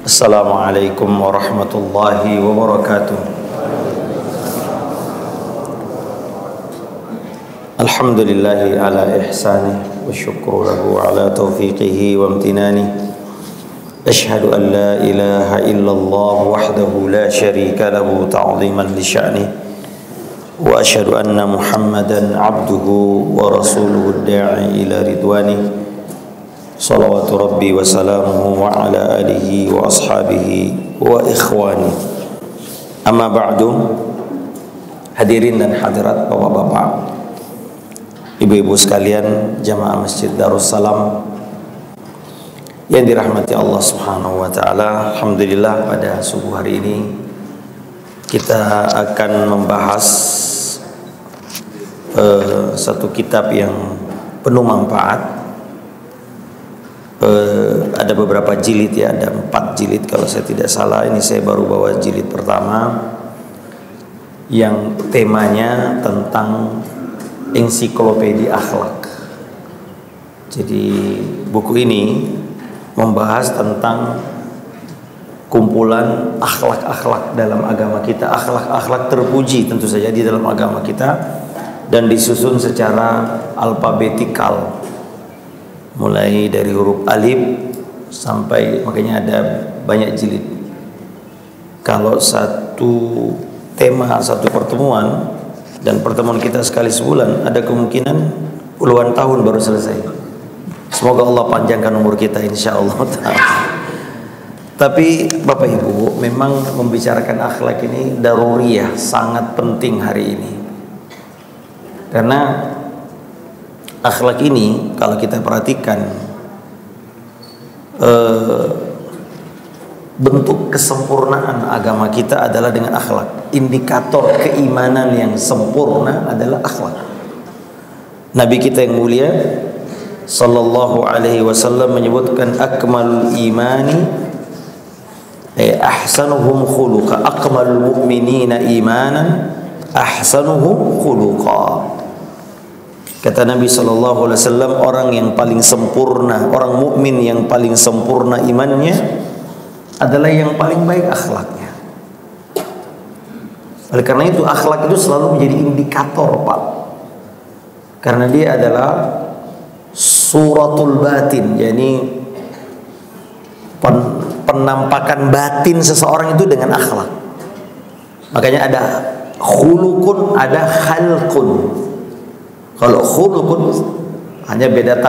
Assalamualaikum warahmatullahi wabarakatuh. Alhamdulillahi ala ihsanih wa syukru lahu ala taufiqihi wa amtinani. Ashhadu an la ilaha illallah wahdahu la syarika lahu ta'ziman li sya'nih. Wa ashhadu anna Muhammadan abduhu wa rasuluhu ad-da'i ila ridwanih. Salawatu Rabbi wa salamuhu wa ala alihi wa ashabihi wa ikhwani. Amma ba'du. Hadirin dan hadirat bapak-bapak, ibu-ibu sekalian, jamaah Masjid Darussalam yang dirahmati Allah Subhanahu wa taala. Alhamdulillah, pada subuh hari ini kita akan membahas satu kitab yang penuh manfaat. Ada beberapa jilid ya, ada 4 jilid kalau saya tidak salah. Ini saya baru bawa jilid pertama yang temanya tentang ensiklopedia akhlak. Jadi buku ini membahas tentang kumpulan akhlak-akhlak dalam agama kita, akhlak-akhlak terpuji tentu saja di dalam agama kita, dan disusun secara alfabetikal, mulai dari huruf alif sampai, makanya ada banyak jilid. Kalau satu tema, satu pertemuan, dan pertemuan kita sekali sebulan, ada kemungkinan puluhan tahun baru selesai. Semoga Allah panjangkan umur kita insyaallah. Tapi Bapak Ibu, memang membicarakan akhlak ini daruriyah, sangat penting hari ini. Karena akhlak ini kalau kita perhatikan, bentuk kesempurnaan agama kita adalah dengan akhlak. Indikator keimanan yang sempurna adalah akhlak. Nabi kita yang mulia sallallahu alaihi wasallam menyebutkan akmalul imani ahsanuhum khuluqa, akmalul mu'minina imanan ahsanuhum khuluqa. Kata Nabi sallallahu alaihi wasallam, orang yang paling sempurna, orang mukmin yang paling sempurna imannya adalah yang paling baik akhlaknya. Oleh karena itu akhlak itu selalu menjadi indikator, Pak. Karena dia adalah suratul batin, yakni penampakan batin seseorang itu dengan akhlak. Makanya ada khulukun, ada khalqun. Kalau khulukun hanya beda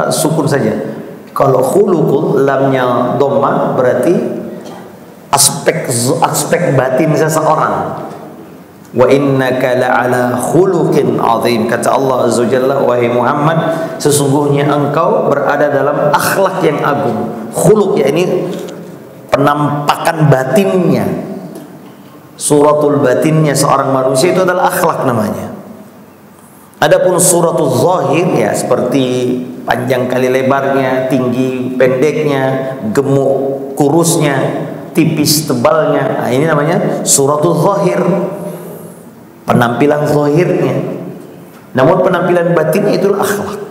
sukun saja. Kalau khulukun lamnya dhamma berarti aspek batin seseorang. Wa innaka la'ala khuluqin azim. Kata Allah Azza wa Jalla, wahai Muhammad, sesungguhnya engkau berada dalam akhlak yang agung. Khuluq yakni penampakan batinnya, suratul batinnya seorang manusia itu adalah akhlak namanya. Adapun suratul zahir ya, seperti panjang kali lebarnya, tinggi pendeknya, gemuk kurusnya, tipis tebalnya, nah, ini namanya suratul zahir, penampilan zahirnya. Namun penampilan batinnya itulah akhlak.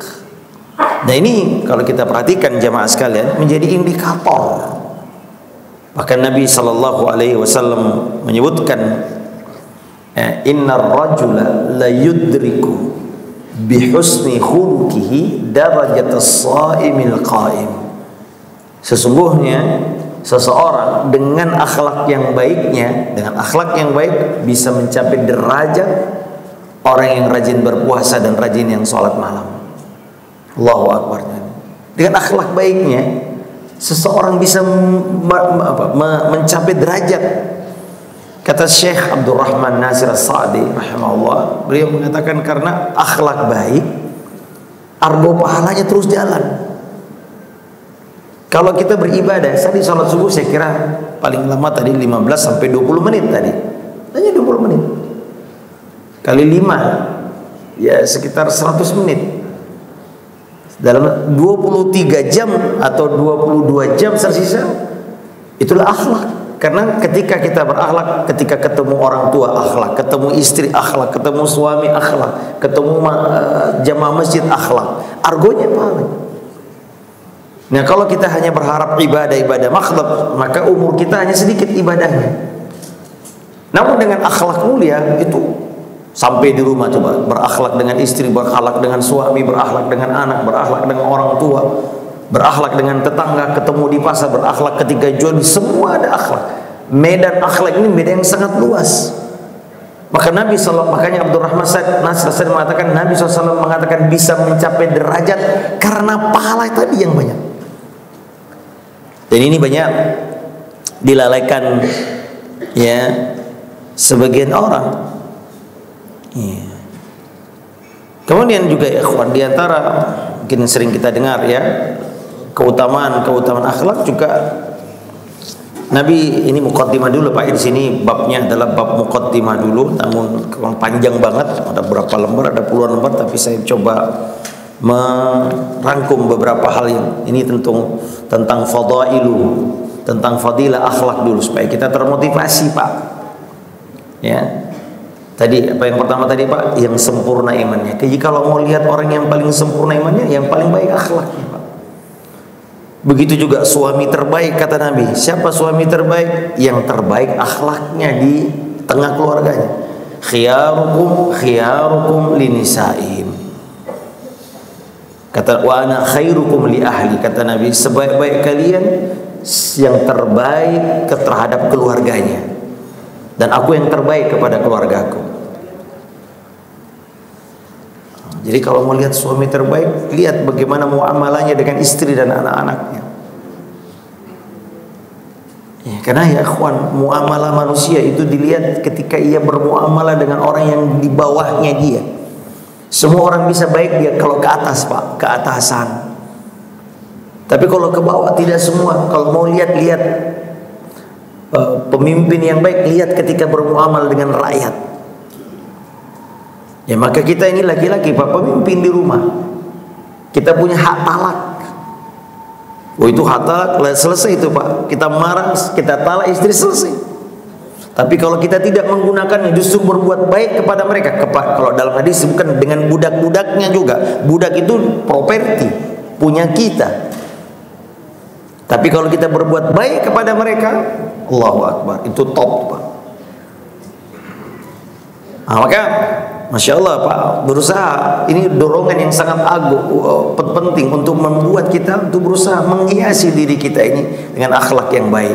Nah ini kalau kita perhatikan jamaah sekalian, menjadi indikator. Bahkan Nabi sallallahu alaihi wasallam menyebutkan, innar rajula la yudriku bihusni khuluqihi darajatas shaimil qaim. Sesungguhnya seseorang dengan akhlak yang baiknya, dengan akhlak yang baik bisa mencapai derajat orang yang rajin berpuasa dan rajin yang sholat malam. Allahu Akbar. Dengan akhlak baiknya seseorang bisa mencapai derajat. Kata Syekh Abdurrahman Nasir As-Sa'di rahimahullah, beliau mengatakan karena akhlak baik, argo pahalanya terus jalan. Kalau kita beribadah, tadi salat subuh saya kira paling lama tadi 15 sampai 20 menit tadi. Hanya 20 menit. Kali 5 ya sekitar 100 menit. Dalam 23 jam atau 22 jam tersisa, itulah akhlak. Karena ketika kita berakhlak, ketika ketemu orang tua akhlak, ketemu istri akhlak, ketemu suami akhlak, ketemu jamaah masjid akhlak, argonya pahala. Nah kalau kita hanya berharap ibadah makhluk, maka umur kita hanya sedikit ibadahnya. Namun dengan akhlak mulia itu sampai di rumah, coba berakhlak dengan istri, berakhlak dengan suami, berakhlak dengan anak, berakhlak dengan orang tua, berakhlak dengan tetangga, ketemu di pasar, berakhlak ketika jual, semua ada akhlak. Medan akhlak ini medan yang sangat luas. Maka makanya Abdurrahman Nasir mengatakan, Nabi SAW mengatakan bisa mencapai derajat karena pahala tadi yang banyak. Dan ini banyak dilalaikan ya sebagian orang. Ya. Kemudian juga ya ikhwan, di antara mungkin sering kita dengar ya, keutamaan akhlak juga. Nabi ini muqaddimah dulu Pak, di sini babnya adalah bab muqaddimah dulu, namun panjang banget, ada berapa lembar, ada puluhan lembar, tapi saya coba merangkum beberapa hal yang ini tentang fadailu, tentang fadilah akhlak dulu supaya kita termotivasi Pak. Ya. Tadi apa yang pertama tadi Pak, yang sempurna imannya. Jadi kalau mau lihat orang yang paling sempurna imannya, yang paling baik akhlaknya Pak. Begitu juga suami terbaik kata Nabi. Siapa suami terbaik? Yang terbaik akhlaknya di tengah keluarganya. Khiyarukum linisaihim. Kata wa ana khairukum li ahli, kata Nabi, sebaik-baik kalian yang terbaik terhadap keluarganya. Dan aku yang terbaik kepada keluargaku. Jadi kalau mau lihat suami terbaik, lihat bagaimana muamalahnya dengan istri dan anak-anaknya. Ya, karena ya ikhwan, muamalah manusia itu dilihat ketika ia bermuamalah dengan orang yang di bawahnya dia. Semua orang bisa baik dia kalau ke atas Pak, ke atasan. Tapi kalau ke bawah tidak semua. Kalau mau lihat pemimpin yang baik, lihat ketika bermuamalah dengan rakyat. Ya maka kita ini laki-laki Pak, pemimpin di rumah, kita punya hak talak. Oh itu hak talak, selesai itu Pak. Kita marah, kita talak istri, selesai. Tapi kalau kita tidak menggunakannya, justru berbuat baik kepada mereka. Kalau dalam hadis bukan dengan budak-budaknya juga. Budak itu properti punya kita. Tapi kalau kita berbuat baik kepada mereka, Allahu Akbar, itu top Pak. Nah, maka Masya Allah Pak, berusaha, ini dorongan yang sangat penting untuk membuat kita untuk berusaha menghiasi diri kita ini dengan akhlak yang baik.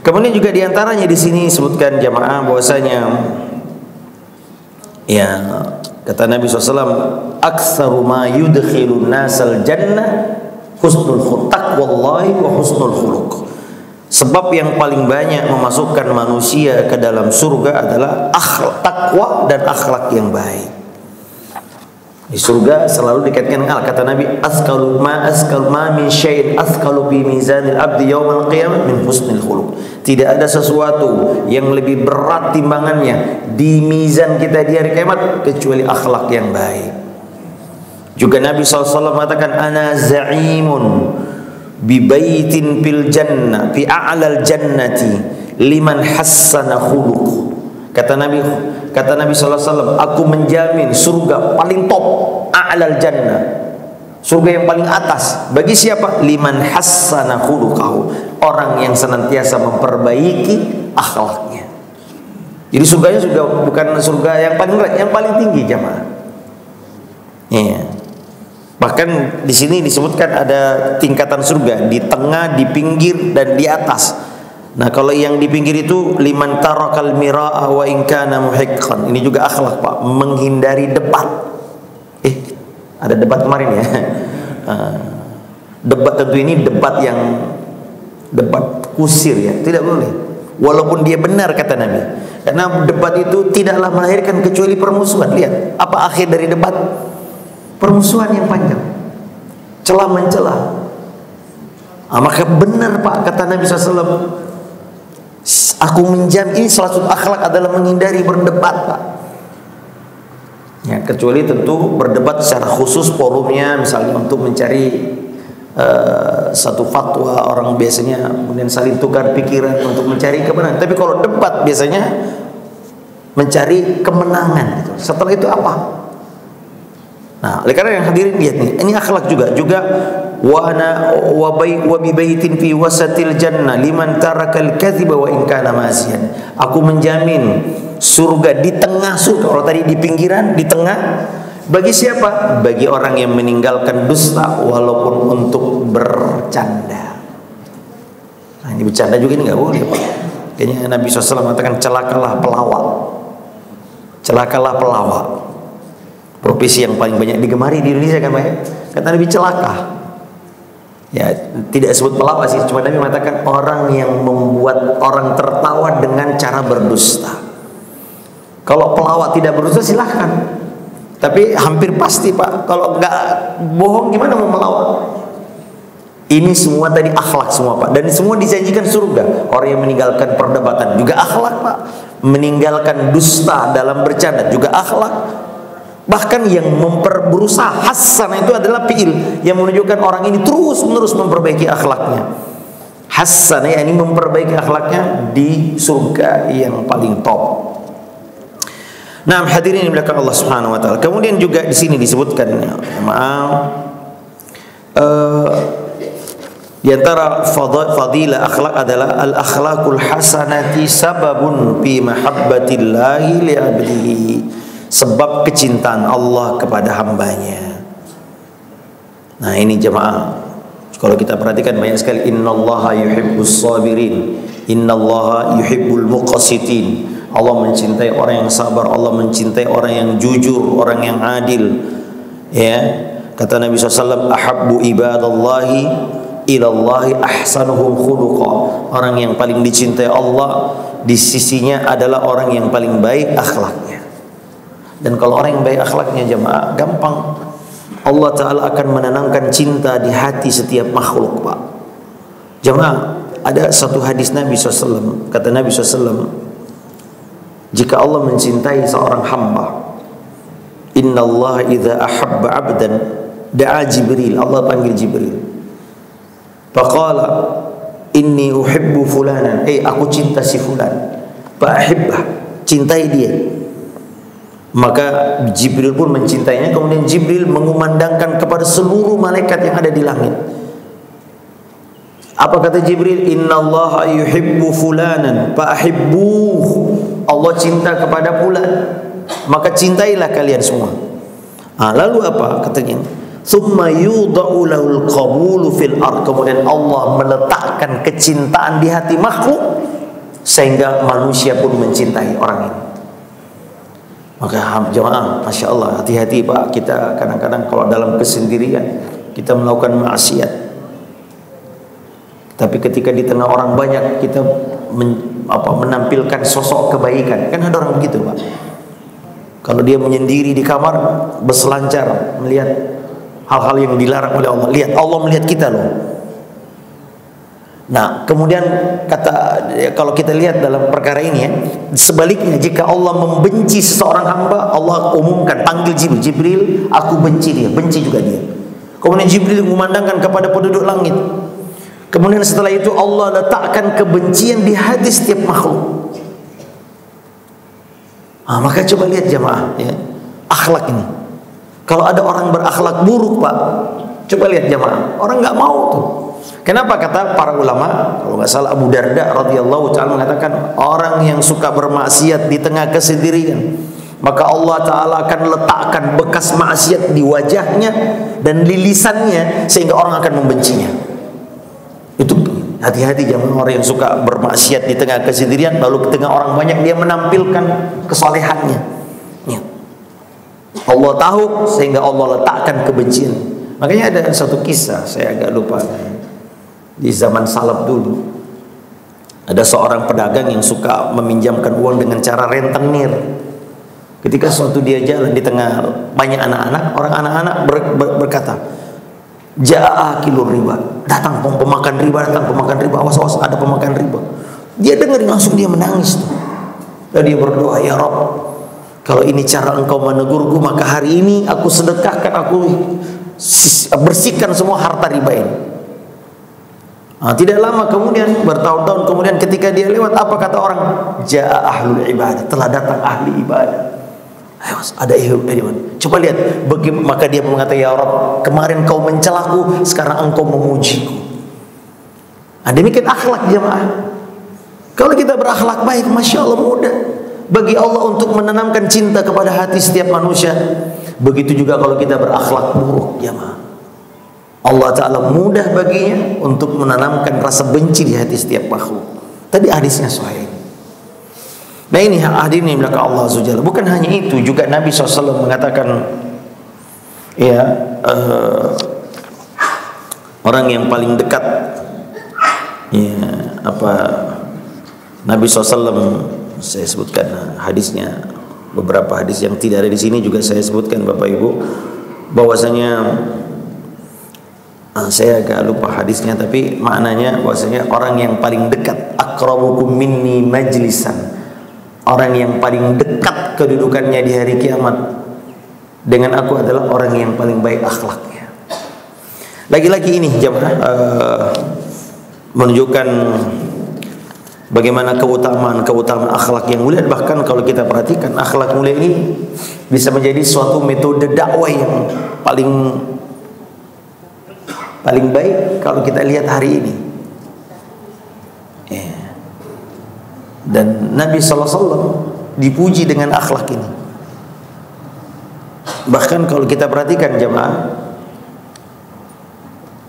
Kemudian juga diantaranya di sini sebutkan jamaah bahwasanya ya kata Nabi SAW, aktsaru ma yudkhilun nasal jannah husnul khuluq, taqwallahi wa husnul khuluq. Sebab yang paling banyak memasukkan manusia ke dalam surga adalah akhlak, takwa dan akhlak yang baik. Di surga selalu dikaitkan dengan kata Nabi, askalu ma min syai'in askalu bi mizanil abdi yaumal qiyamah min husnil khuluq. Tidak ada sesuatu yang lebih berat timbangannya di mizan kita di hari kiamat kecuali akhlak yang baik. Juga Nabi SAW mengatakan, ana za'imun bibaitin fil jannah fi a'lal jannati liman hassana khuluq. Kata Nabi sallallahu alaihi wasallam, aku menjamin surga paling top, a'lal jannah, surga yang paling atas bagi siapa? Liman hassana khuluqahu, orang yang senantiasa memperbaiki akhlaknya. Jadi surganya juga bukan surga yang paling rendah, yang paling tinggi jamaah. Iya. Bahkan di sini disebutkan ada tingkatan surga, di tengah, di pinggir dan di atas. Nah, kalau yang di pinggir itu liman tarakal mira'a wa in kana muhiqqan. Ini juga akhlak Pak, menghindari debat. Ada debat kemarin ya. Debat tentu ini debat kusir ya, tidak boleh. Walaupun dia benar kata Nabi. Karena debat itu tidaklah melahirkan kecuali permusuhan. Lihat, apa akhir dari debat? Permusuhan yang panjang, celah mencela. Maka benar Pak kata Nabi SAW, aku menjamin ini salah satu akhlak adalah menghindari berdebat Pak. Ya, kecuali tentu berdebat secara khusus forumnya, misalnya untuk mencari satu fatwa, orang biasanya kemudian saling tukar pikiran untuk mencari kebenaran. Tapi kalau debat biasanya mencari kemenangan gitu. Setelah itu apa? Nah, oleh karena yang hadirin lihat nih, ini akhlak juga wa bi baitin fi wasatil jannah liman tarakal kadhiba wa in kana mazian. Aku menjamin surga di tengah surga. Kalau tadi di pinggiran, di tengah. Bagi siapa? Bagi orang yang meninggalkan dusta walaupun untuk bercanda. Nah, ini bercanda juga ini nggak boleh, Pak. Kayaknya Nabi SAW mengatakan celakalah pelawak. Celakalah pelawak. Profesi yang paling banyak digemari di Indonesia kan, Pak? Kata Nabi celaka. Ya, tidak sebut pelawak sih, cuma Nabi mengatakan orang yang membuat orang tertawa dengan cara berdusta. Kalau pelawak tidak berdusta silahkan. Tapi hampir pasti, Pak, kalau nggak bohong gimana mau melawak? Ini semua tadi akhlak semua, Pak, dan semua dijanjikan surga. Orang yang meninggalkan perdebatan juga akhlak, Pak. Meninggalkan dusta dalam bercanda juga akhlak. Bahkan yang berusaha hasan itu adalah fi'il yang menunjukkan orang ini terus menerus memperbaiki akhlaknya. Hasan ya, ini memperbaiki akhlaknya di surga yang paling top. Nah, hadirin yang belakang Allah Subhanahu wa taala. Kemudian juga di sini disebutkan di antara fadilah akhlak adalah al-akhlaqul hasanati sababun fi mahabbatillahi li 'abdihi. Sebab kecintaan Allah kepada hambanya. Nah, ini jemaah, kalau kita perhatikan banyak sekali innallaha yuhibbus sabirin, innallaha yuhibbul muqsitin. Allah mencintai orang yang sabar, Allah mencintai orang yang jujur, orang yang adil. Ya, kata Nabi SAW, ahabbu ibadallahi ilallahi ahsanuhum khuluqa. Orang yang paling dicintai Allah di sisinya adalah orang yang paling baik akhlaknya. Dan kalau orang yang baik akhlaknya jemaah, gampang Allah Ta'ala akan menanamkan cinta di hati setiap makhluk, Pak. Jemaah, ada satu hadis Nabi SAW, kata Nabi SAW, jika Allah mencintai seorang hamba, Inna Allah idza ahabba abdan da'a Jibril. Allah panggil Jibril. Faqala inni uhibbu fulanan. Aku cinta si fulan. Fa'ahibbah. Cintai dia. Maka Jibril pun mencintainya. Kemudian Jibril mengumandangkan kepada seluruh malaikat yang ada di langit. Apa kata Jibril? Inna Allah yuhibbu fulanan fa'ahibbuh. Allah cinta kepada fulan, maka cintailah kalian semua. Lalu apa katanya? Tsumma yudau lahul qabulu fil ard. Kemudian Allah meletakkan kecintaan di hati makhluk sehingga manusia pun mencintai orang ini. Maka jemaah, Masya Allah, hati-hati, Pak. Kita kadang-kadang kalau dalam kesendirian kita melakukan maksiat, tapi ketika di tengah orang banyak kita menampilkan sosok kebaikan. Kan ada orang begitu, Pak. Kalau dia menyendiri di kamar berselancar melihat hal-hal yang dilarang oleh Allah. Lihat, Allah melihat kita loh. Nah, kemudian kalau kita lihat dalam perkara ini ya, sebaliknya jika Allah membenci seseorang hamba, Allah umumkan, panggil Jibril. Jibril, aku benci dia, benci juga dia. Kemudian Jibril mengumandangkan kepada penduduk langit. Kemudian setelah itu Allah letakkan kebencian di hati setiap makhluk. Maka coba lihat jemaah ya, akhlak ini. Kalau ada orang berakhlak buruk, Pak, coba lihat jemaah, orang nggak mau tuh. Kenapa? Kata para ulama, kalau nggak salah Abu Darda radhiyallahu ta'ala mengatakan, orang yang suka bermaksiat di tengah kesendirian, maka Allah Ta'ala akan letakkan bekas maksiat di wajahnya dan di lisannya sehingga orang akan membencinya. Itu hati-hati, jangan orang yang suka bermaksiat di tengah kesendirian lalu di tengah orang banyak dia menampilkan kesolehannya ya. Allah tahu sehingga Allah letakkan kebencian. Makanya ada satu kisah, saya agak lupa, di zaman salaf dulu ada seorang pedagang yang suka meminjamkan uang dengan cara rentenir. Ketika suatu dia jalan di tengah banyak anak-anak, orang anak-anak berkata, Ja'a akilur riba, datang pemakan riba, awas ada pemakan riba. Dia dengar langsung dia menangis tuh. Lalu dia berdoa, ya Rabb, kalau ini cara engkau menegurku, maka hari ini aku sedekahkan, aku bersihkan semua harta riba ini. Tidak lama kemudian, bertahun-tahun kemudian ketika dia lewat, apa kata orang? Ja'a ahlul ibadah, telah datang ahli ibadah. Ada ibadah. Coba lihat, maka dia mengatakan, ya Rabb, kemarin kau mencelaku, sekarang engkau memujiku. Demikian akhlak jemaah. Kalau kita berakhlak baik, Masya Allah, mudah bagi Allah untuk menanamkan cinta kepada hati setiap manusia. Begitu juga kalau kita berakhlak buruk jemaah, Allah Ta'ala mudah baginya untuk menanamkan rasa benci di hati setiap makhluk. Tadi hadisnya sahih. Nah ini hadirin yang belakang Allah Azza wa Jalla. Bukan hanya itu, juga Nabi SAW mengatakan, ya, orang yang paling dekat, ya, Nabi SAW, saya sebutkan hadisnya, beberapa hadis yang tidak ada di sini juga saya sebutkan Bapak Ibu, bahwasanya saya agak lupa hadisnya, tapi maknanya bahwasanya orang yang paling dekat, aqrabukum minni majlisan, orang yang paling dekat kedudukannya di hari kiamat dengan aku adalah orang yang paling baik akhlaknya. Lagi-lagi ini jemaah menunjukkan bagaimana keutamaan akhlak yang mulia. Bahkan kalau kita perhatikan, akhlak mulia ini bisa menjadi suatu metode dakwah yang paling baik kalau kita lihat hari ini. Dan Nabi SAW dipuji dengan akhlak ini. Bahkan kalau kita perhatikan jemaah,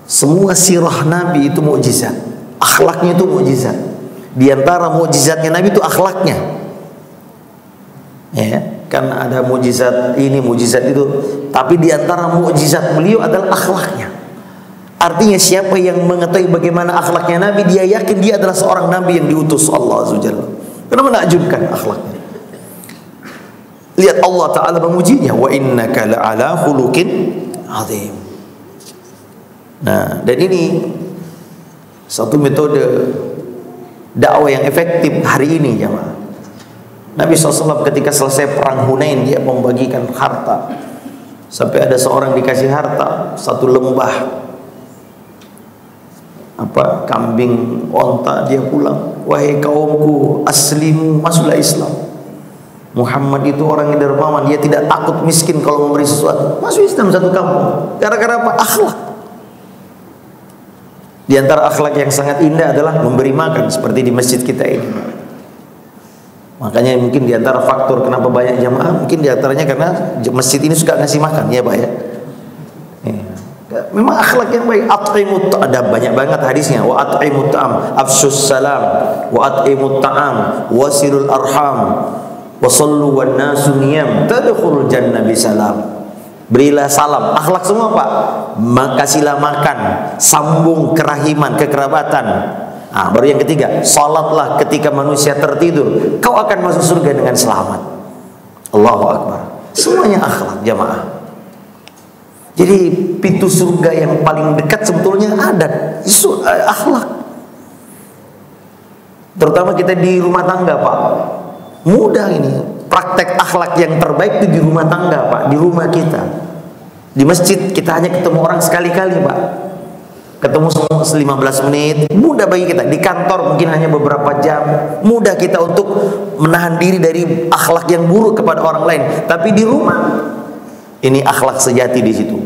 semua sirah Nabi itu mukjizat, akhlaknya itu mukjizat. Di antara mukjizatnya Nabi itu akhlaknya. Kan ada mukjizat ini, mukjizat itu, tapi di antara mukjizat beliau adalah akhlaknya. Artinya siapa yang mengetahui bagaimana akhlaknya Nabi, dia yakin dia adalah seorang Nabi yang diutus Allah Azza wa Jalla. Karena menakjubkan akhlaknya. Lihat Allah Ta'ala memujinya, wa innaka la'ala khuluqin azim. Nah, dan ini satu metode dakwah yang efektif hari ini jemaah. Nabi SAW ketika selesai perang Hunain, dia membagikan harta. Sampai ada seorang dikasih harta, satu lembah kambing, onta, dia pulang, wahai kaumku, aslimu, masuklah Islam. Muhammad itu orang yang dermawan, dia tidak takut miskin kalau memberi sesuatu. Masuk Islam satu kampung. Gara-gara apa? Akhlak. Di antara akhlak yang sangat indah adalah memberi makan, seperti di masjid kita ini. Makanya mungkin di antara faktor kenapa banyak jamaah, mungkin di antaranya karena masjid ini suka ngasih makan, ya Pak ya. Memang akhlak yang baik. At'imut, ada banyak banget hadisnya. Wa at'imut ta'am, afshus salam, wa at'imut ta'am, wasilul arham, wa sallu wan nasu niyam, tadkhulul jannah bisalam. Berilah salam, akhlak semua Pak. Kasihlah makan, sambung kerahiman, kekerabatan. Baru yang ketiga, salatlah ketika manusia tertidur, kau akan masuk surga dengan selamat. Allahu Akbar. Semuanya akhlak jamaah. Jadi pintu surga yang paling dekat sebetulnya ada akhlak. Terutama kita di rumah tangga Pak, mudah ini. Praktek akhlak yang terbaik itu di rumah tangga Pak, di rumah kita. Di masjid kita hanya ketemu orang sekali-kali Pak, ketemu 15 menit, mudah bagi kita. Di kantor mungkin hanya beberapa jam, mudah kita untuk menahan diri dari akhlak yang buruk kepada orang lain. Tapi di rumah, ini akhlak sejati di situ.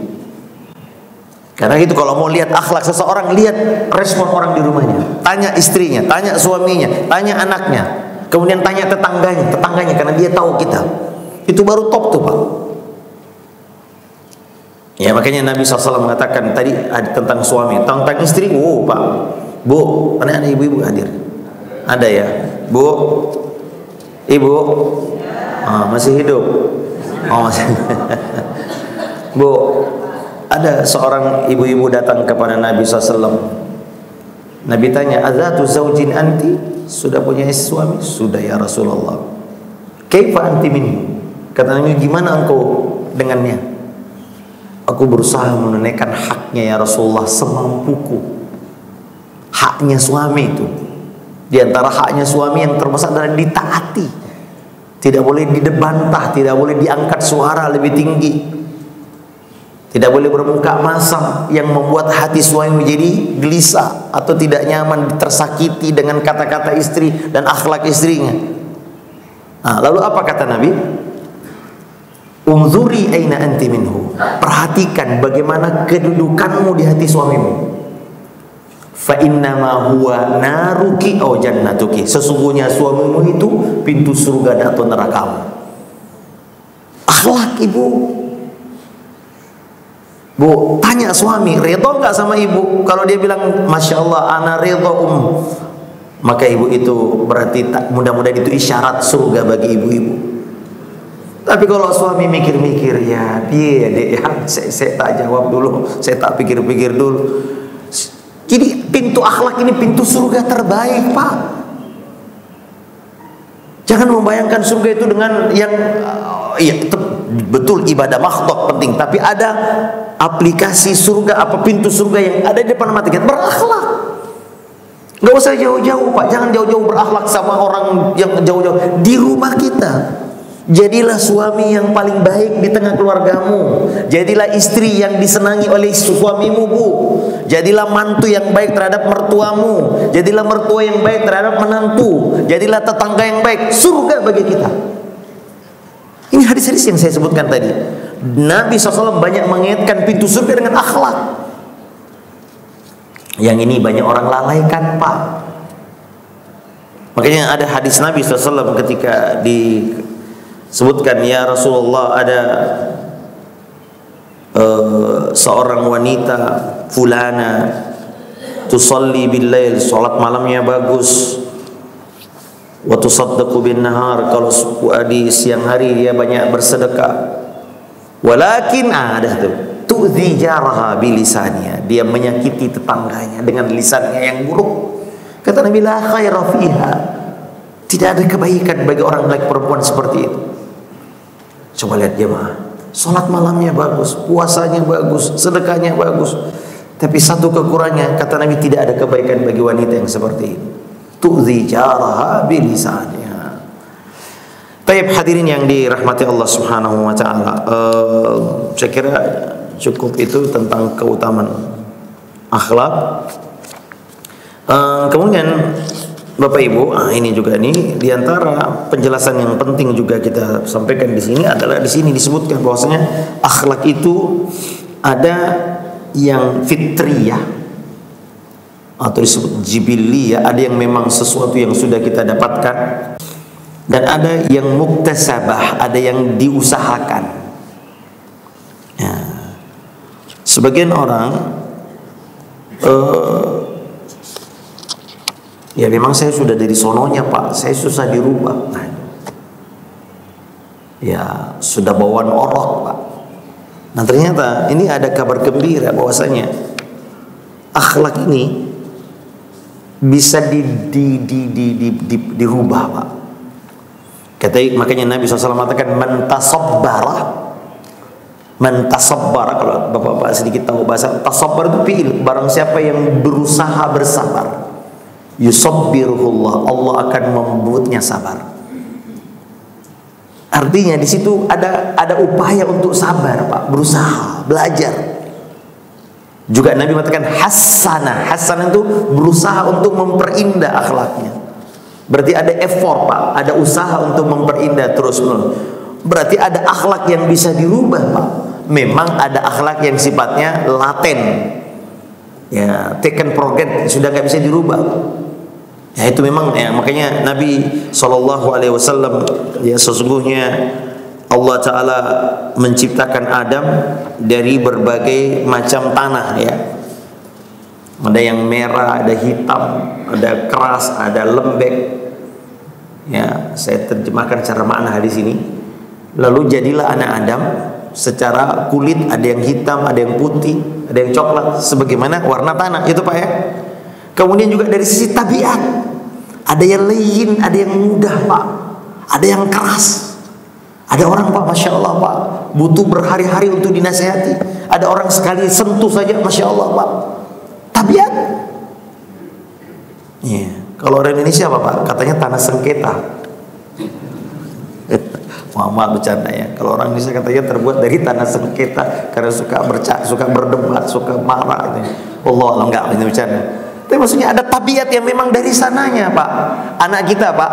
Karena itu kalau mau lihat akhlak seseorang, lihat respon orang di rumahnya. Tanya istrinya, tanya suaminya, tanya anaknya, kemudian tanya tetangganya karena dia tahu kita. Itu baru top tuh Pak. Ya makanya Nabi SAW mengatakan tadi tentang suami, tentang istri. Oh Pak, Bu, mana ibu-ibu hadir? Ada ya, Bu, Ibu, masih hidup? Oh masih. Bu, ada seorang ibu-ibu datang kepada Nabi SAW. Nabi tanya, azatu zaujin anti? Sudah punya suami? Sudah ya Rasulullah. Kaifa anti minhu? Kata Nabi, gimana engkau dengannya? Aku berusaha menunaikan haknya ya Rasulullah semampuku. Haknya suami itu, di antara haknya suami yang terbesar adalah ditaati. Tidak boleh didebantah, tidak boleh diangkat suara lebih tinggi. Tidak boleh bermuka masam yang membuat hati suami menjadi gelisah atau tidak nyaman, tersakiti dengan kata-kata istri dan akhlak istrinya. Nah, lalu apa kata Nabi? Unzuri aina anti minhu. Perhatikan bagaimana kedudukanmu di hati suamimu. Fa innama huwa naruki aw jannatuki. Sesungguhnya suamimu itu pintu surga atau nerakamu. Akhlak ibu. Bu, tanya suami, redha enggak sama ibu? Kalau dia bilang, Masya Allah, ana redha maka ibu itu berarti mudah-mudahan itu isyarat surga bagi ibu-ibu. Tapi kalau suami mikir-mikir, ya piye dek ya, saya tak jawab dulu, saya tak pikir-pikir dulu. Jadi pintu akhlak ini pintu surga terbaik, Pak. Jangan membayangkan surga itu dengan yang betul ibadah makhluk penting, tapi ada aplikasi surga, apa pintu surga yang ada di depan mata kita, berakhlak. Gak usah jauh-jauh, Pak. Jangan jauh-jauh berakhlak sama orang yang jauh-jauh. Di rumah kita, jadilah suami yang paling baik di tengah keluargamu. Jadilah istri yang disenangi oleh suamimu, Bu. Jadilah mantu yang baik terhadap mertuamu. Jadilah mertua yang baik terhadap menantu. Jadilah tetangga yang baik. Surga bagi kita. Ini hadis-hadis yang saya sebutkan tadi. Nabi SAW banyak mengaitkan pintu surga dengan akhlak. Yang ini banyak orang lalaikan, Pak. Makanya ada hadis Nabi SAW ketika disebutkan, ya Rasulullah, ada seorang wanita fulana tusalli bil lail, salat malamnya bagus, wa tusaddaqu bin nahar, kalau di siang hari dia banyak bersedekah. Walakin ada tuh tu'zi jaraha bilisaniha, dia menyakiti tetangganya dengan lisannya yang buruk. Kata Nabi, la khaira fiha, tidak ada kebaikan bagi orang laki perempuan seperti itu. Coba lihat jemaah, salat malamnya bagus, puasanya bagus, sedekahnya bagus, tapi satu kekurangannya, kata Nabi, tidak ada kebaikan bagi wanita yang seperti itu. Tu'zi jaraha bilisaniha. Baik, hadirin yang dirahmati Allah Subhanahu wa taala. Saya kira cukup itu tentang keutamaan akhlak. Kemudian Bapak Ibu, ini juga nih di antara penjelasan yang penting juga kita sampaikan di sini adalah di sini disebutkan bahwasanya akhlak itu ada yang fitriyah atau disebut jibiliyah, ada yang memang sesuatu yang sudah kita dapatkan, dan ada yang muktasabah, ada yang diusahakan. Ya. Sebagian orang ya memang saya sudah dari sononya, Pak, saya susah dirubah. Nah, ya sudah bawaan orok, Pak. Nah, ternyata ini ada kabar gembira bahwasanya akhlak ini bisa dirubah, Pak. Makanya Nabi SAW mengatakan man tasabbara, kalau bapak-bapak sedikit tahu bahasa tasabbar itu fi'il, barang siapa yang berusaha bersabar, yusabbiruhullah, Allah akan membuatnya sabar. Artinya di situ ada upaya untuk sabar, Pak, berusaha, belajar. Juga Nabi mengatakan hasanah itu berusaha untuk memperindah akhlaknya. Berarti ada effort, Pak, ada usaha untuk memperindah terus-menerus. Berarti ada akhlak yang bisa dirubah, Pak. Memang ada akhlak yang sifatnya laten, ya, taken for granted, sudah nggak bisa dirubah. Ya itu memang, ya, makanya Nabi SAW, ya, sesungguhnya Allah Ta'ala menciptakan Adam dari berbagai macam tanah, ya. Ada yang merah, ada hitam, ada keras, ada lembek. Ya, saya terjemahkan secara makna hadis ini. Lalu jadilah anak Adam secara kulit, ada yang hitam, ada yang putih, ada yang coklat, sebagaimana warna tanah itu, Pak, ya. Kemudian juga dari sisi tabiat, ada yang layyin, ada yang mudah, Pak, ada yang keras. Ada orang, Pak, Masya Allah, Pak, butuh berhari-hari untuk dinasihati. Ada orang sekali sentuh saja, Masya Allah, Pak. Tabiat. Iya. Kalau orang Indonesia apa, Pak? Katanya tanah sengketa. Muhammad bercanda ya. Kalau orang Indonesia katanya terbuat dari tanah sengketa karena suka berdebat, suka marah gitu. Allah enggak, ini bercanda. Tapi maksudnya ada tabiat yang memang dari sananya, Pak. Anak kita, Pak,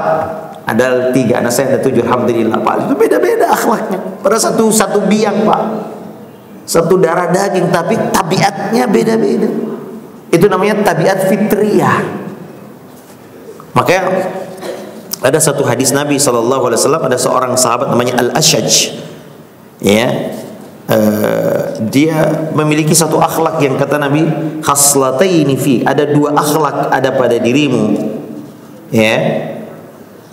ada 3, anak saya ada 7, alhamdulillah, Pak. Itu beda-beda akhlaknya. Pada satu biang, Pak. Satu darah daging, tapi tabiatnya beda-beda. Itu namanya tabiat fitriyah. Makanya ada satu hadis Nabi SAW, ada seorang sahabat namanya Al-Ashaj, ya, dia memiliki satu akhlak yang kata Nabi, khaslataini fi, ada 2 akhlak ada pada dirimu, ya,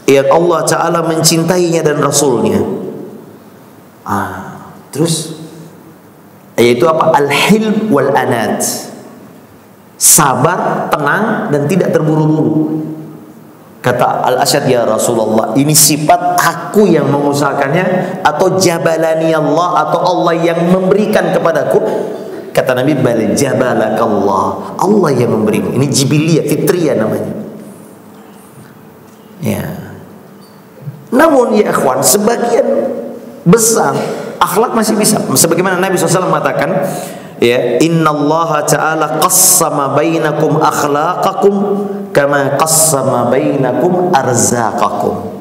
yang Allah Ta'ala mencintainya dan Rasulnya. Terus yaitu apa? Al-hilm wal anat, sabar, tenang, dan tidak terburu-buru. Kata Al-Asyad, ya Rasulullah, ini sifat aku yang mengusahakannya atau jabalani Allah, atau Allah yang memberikan kepadaku? Kata Nabi, bal jabalakallah, Allah yang memberimu. Ini jibiliyah, fitriyah namanya. Ya. Namun ya ikhwan, sebagian besar akhlak masih bisa. Sebagaimana Nabi SAW mengatakan, ya, innallaha ta'ala qassama bainakum akhlaqakum kama qassama bainakum arzaqakum.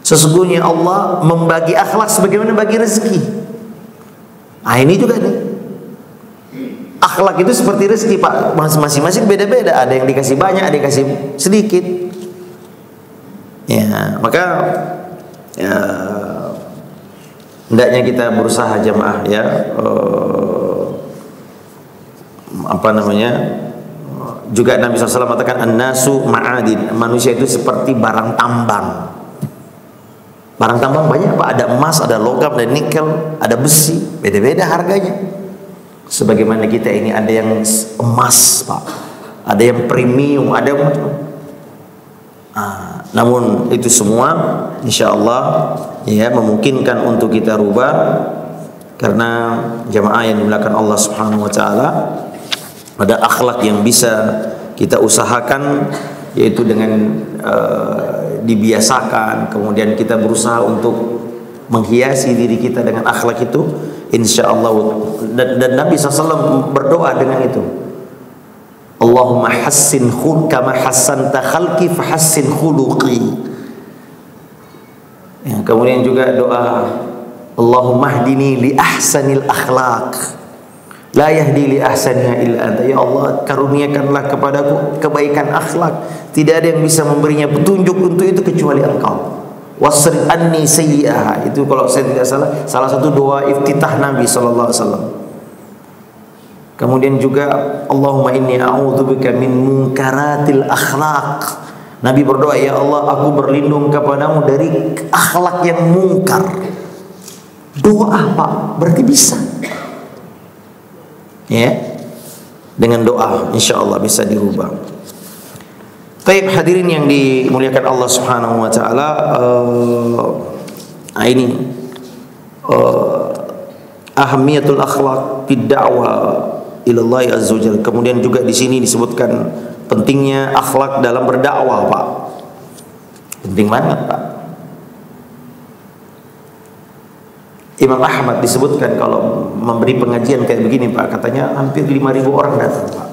Sesungguhnya Allah membagi akhlak sebagaimana bagi rezeki. Ini juga nih, akhlak itu seperti rezeki, Pak. Masing-masing beda-beda. Ada yang dikasih banyak, ada yang dikasih sedikit. Ya, maka ya, hendaknya kita berusaha jamaah, ya, apa namanya, juga Nabi SAW mengatakan an-nasu ma'adin, manusia itu seperti barang tambang. Barang tambang banyak, Pak. Ada emas, ada logam, ada nikel, ada besi, beda-beda harganya. Sebagaimana kita ini ada yang emas, Pak, ada yang premium, ada yang namun itu semua insya Allah ya memungkinkan untuk kita rubah, karena jamaah yang dimuliakan Allah Subhanahu wa taala, ada akhlak yang bisa kita usahakan, yaitu dengan dibiasakan, kemudian kita berusaha untuk menghiasi diri kita dengan akhlak itu, insya Allah. Dan Nabi SAW berdoa dengan itu, Allahumma hassin kama hassanta khalqi fahassin khuluqi. Ya, kemudian juga doa Allahumma hdini li ahsanil akhlaq la yahdi li ahsaniha illa anta. Ya Allah, karuniakanlah kepadaku kebaikan akhlak, tidak ada yang bisa memberinya petunjuk untuk itu kecuali Engkau. Wasrif anni sayyi'aha, itu kalau saya tidak salah satu doa iftitah Nabi sallallahu alaihi wasallam. Kemudian juga Allahumma inni a'udzubika min munkaratil akhlaq. Nabi berdoa, ya Allah, aku berlindung kepadamu dari akhlak yang mungkar. Doa, Pak, berarti bisa. Ya, dengan doa insya Allah bisa dirubah. Baik, hadirin yang dimuliakan Allah Subhanahu wa taala, ini ahamiyatul akhlaq fid da'wah ilallah azza wajalla. Kemudian juga di sini disebutkan pentingnya akhlak dalam berdakwah, Pak. Penting banget, Pak. Imam Ahmad disebutkan kalau memberi pengajian kayak begini, Pak, katanya hampir 5.000 orang datang, Pak.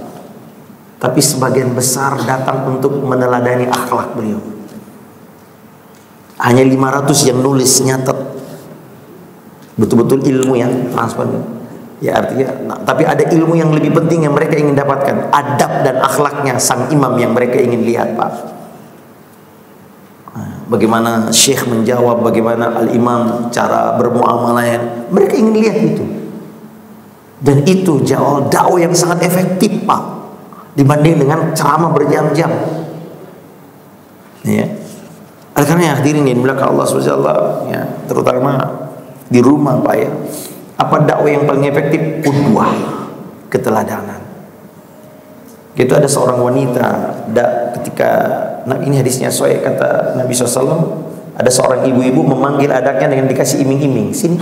Tapi sebagian besar datang untuk meneladani akhlak beliau. Hanya 500 yang nulis, nyatet betul-betul ilmu yang transparan. Ya, artinya, tapi ada ilmu yang lebih penting yang mereka ingin dapatkan, adab dan akhlaknya sang imam yang mereka ingin lihat, Pak. Bagaimana syekh menjawab, bagaimana al-imam cara bermuamalah, mereka ingin lihat itu. Dan itu jauh dakwah yang sangat efektif, Pak, dibanding dengan ceramah berjam-jam. Ya. Karena hadirin yang dimuliakan Allah SWT, ya, terutama di rumah, Pak, ya. Apa dakwah yang paling efektif? Qudwah, keteladanan. Itu ada seorang wanita, ketika ini hadisnya sahih, kata Nabi SAW, ada seorang ibu-ibu memanggil anaknya dengan dikasih iming-iming, sini.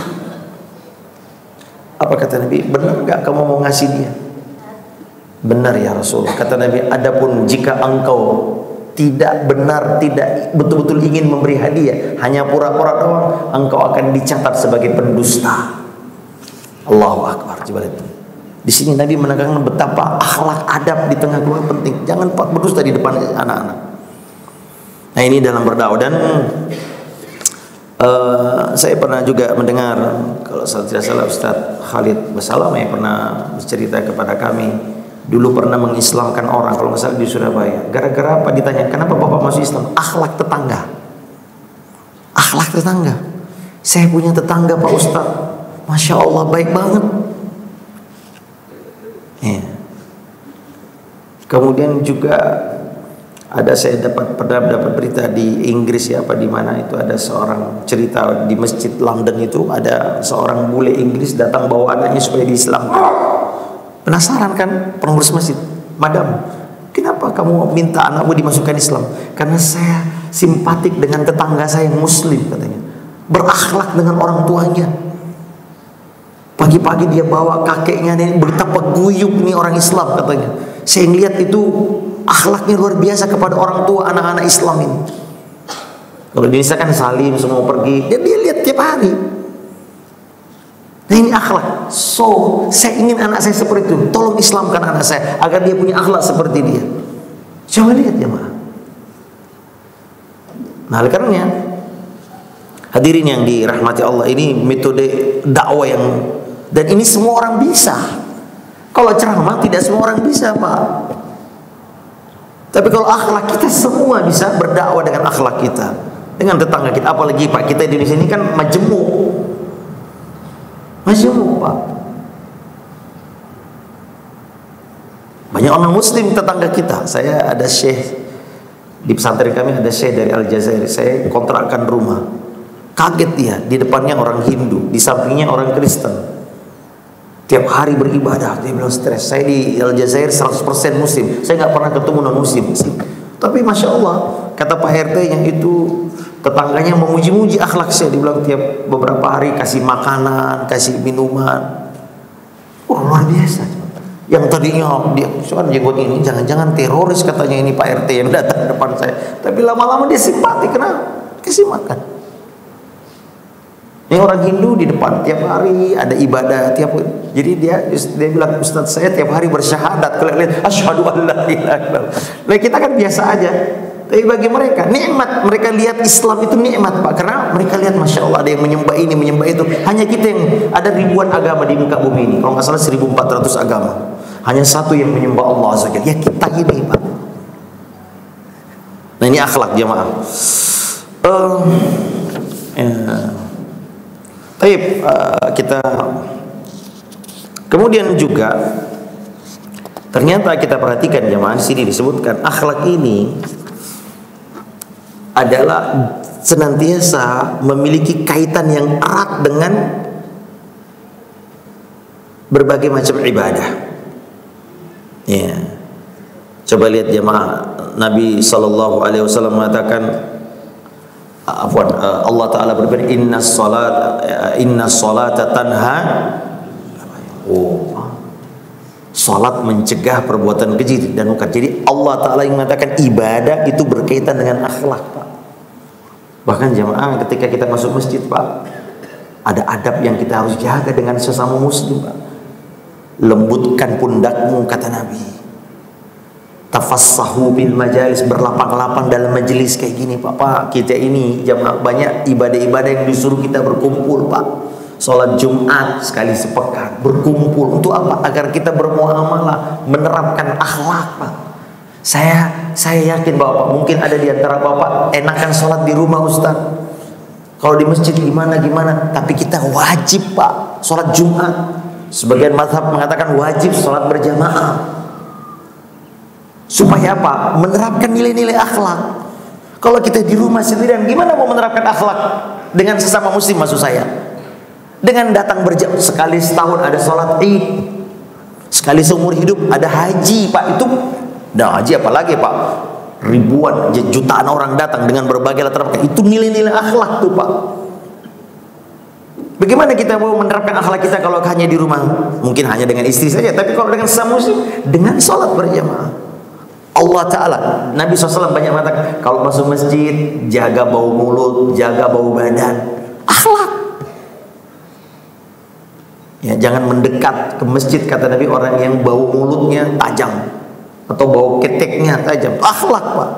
Apa kata Nabi? Benar enggak kamu mau ngasih dia? Benar ya Rasul. Kata Nabi, adapun jika engkau tidak benar, tidak betul-betul ingin memberi hadiah, hanya pura-pura doang, engkau akan dicatat sebagai pendusta. Allahu Akbar. Coba lihat. Di sini Nabi menekankan betapa akhlak adab di tengah keluarga penting. Jangan berdusta di depan anak-anak. Nah, ini dalam berdakwah. Dan saya pernah juga mendengar, kalau saya tidak salah Ustaz Khalid Basalam yang pernah bercerita kepada kami, dulu pernah mengislamkan orang, kalau nggak salah di Surabaya. Gara-gara apa ditanya, kenapa bapak masuk Islam? Akhlak tetangga. Akhlak tetangga. Saya punya tetangga Pak Ustaz, Masya Allah baik banget. Ya. Kemudian juga ada, saya pernah dapat berita di Inggris ya, apa di mana itu, ada seorang cerita di masjid London itu, ada seorang bule Inggris datang bawa anaknya supaya diislamkan. Penasaran kan pengurus masjid, madam, kenapa kamu minta anakmu dimasukkan Islam? Karena saya simpatik dengan tetangga saya yang Muslim, katanya, berakhlak dengan orang tuanya. Pagi-pagi dia bawa kakeknya, nih betapa guyup nih orang Islam, katanya. Saya lihat itu akhlaknya luar biasa kepada orang tua anak-anak Islam ini. Kalau di Indonesia kan salim semua pergi, dia lihat tiap hari. Nah, ini akhlak. So, saya ingin anak saya seperti itu. Tolong Islamkan anak saya agar dia punya akhlak seperti dia. Coba lihat jemaah. Nah, oleh karenanya, hadirin yang dirahmati Allah, ini metode dakwah yang, dan ini semua orang bisa. Kalau ceramah tidak semua orang bisa, Pak. Tapi kalau akhlak kita, semua bisa berdakwah dengan akhlak kita, dengan tetangga kita. Apalagi Pak, kita di sini kan majemuk, Pak. Banyak orang Muslim tetangga kita. Saya ada syekh di pesantren kami, ada syekh dari Aljazair. Saya kontrakkan rumah. Kaget dia, di depannya orang Hindu, di sampingnya orang Kristen. Tiap hari beribadah, dia bilang stres. Saya di Aljazair 100% Muslim, saya nggak pernah ketemu non Muslim. Tapi Masya Allah, kata Pak RT-nya itu, tetangganya memuji-muji akhlak saya. Dibilang tiap beberapa hari kasih makanan, kasih minuman. Luar biasa. Yang tadinya dia soal jenggot ini, jangan-jangan teroris katanya ini Pak RT yang datang depan saya. Tapi lama-lama dia simpati, kenapa? Kasih makan. Ini orang Hindu di depan tiap hari ada ibadah tiap hari. Jadi dia bilang, Ustaz saya tiap hari bersyahadat, kalau lihat asyhadu an la ilaha illallah. Nah, kita kan biasa aja. Tapi bagi mereka nikmat, mereka lihat Islam itu nikmat, Pak, karena mereka lihat Masya Allah ada yang menyembah ini, menyembah itu. Hanya kita yang ada ribuan agama di muka bumi ini. Kalau nggak salah 1400 agama. Hanya satu yang menyembah Allah Azza wa Jalla. Ya kita ini, Pak. Nah, ini akhlak jamaah. Baik, kita kemudian juga ternyata kita perhatikan jemaah, di sini disebutkan akhlak ini adalah senantiasa memiliki kaitan yang erat dengan berbagai macam ibadah. Ya. Coba lihat jemaah, Nabi SAW mengatakan, Allah Ta'ala berfirman, inna salata tanha. Salat mencegah perbuatan keji dan munkar. Jadi Allah Ta'ala yang mengatakan ibadah itu berkaitan dengan akhlak, Pak. Bahkan jamaah ketika kita masuk masjid, Pak, ada adab yang kita harus jaga dengan sesama muslim, Pak. Lembutkan pundakmu, kata Nabi. Tafassahu bil majalis, berlapang-lapang dalam majelis kayak gini, Pak. Kita ini jamaah banyak ibadah-ibadah yang disuruh kita berkumpul, Pak. Sholat Jumat sekali sepekan, berkumpul untuk apa? Agar kita bermuamalah, menerapkan akhlak, Pak. Saya yakin Bapak, mungkin ada di antara Bapak enakan sholat di rumah, Ustaz. Kalau di masjid gimana, tapi kita wajib, Pak, sholat Jumat. Sebagian mazhab mengatakan wajib sholat berjamaah. Supaya apa? Menerapkan nilai-nilai akhlak. Kalau kita di rumah sendirian, gimana mau menerapkan akhlak dengan sesama muslim, maksud saya? Dengan datang berjamaah, sekali setahun ada sholat Id, sekali seumur hidup ada haji, Pak. Itu, nah haji apalagi, Pak? Ribuan, jutaan orang datang dengan berbagai latar belakang. Itu nilai-nilai akhlak tuh, Pak. Bagaimana kita mau menerapkan akhlak kita kalau hanya di rumah? Mungkin hanya dengan istri saja, tapi kalau dengan sesama muslim, dengan sholat berjamaah. Allah Ta'ala, Nabi SAW banyak mengatakan, kalau masuk masjid, jaga bau mulut, jaga bau badan. Akhlak. Ya, jangan mendekat ke masjid, kata Nabi, orang yang bau mulutnya tajam atau bau keteknya tajam. Akhlak, Pak.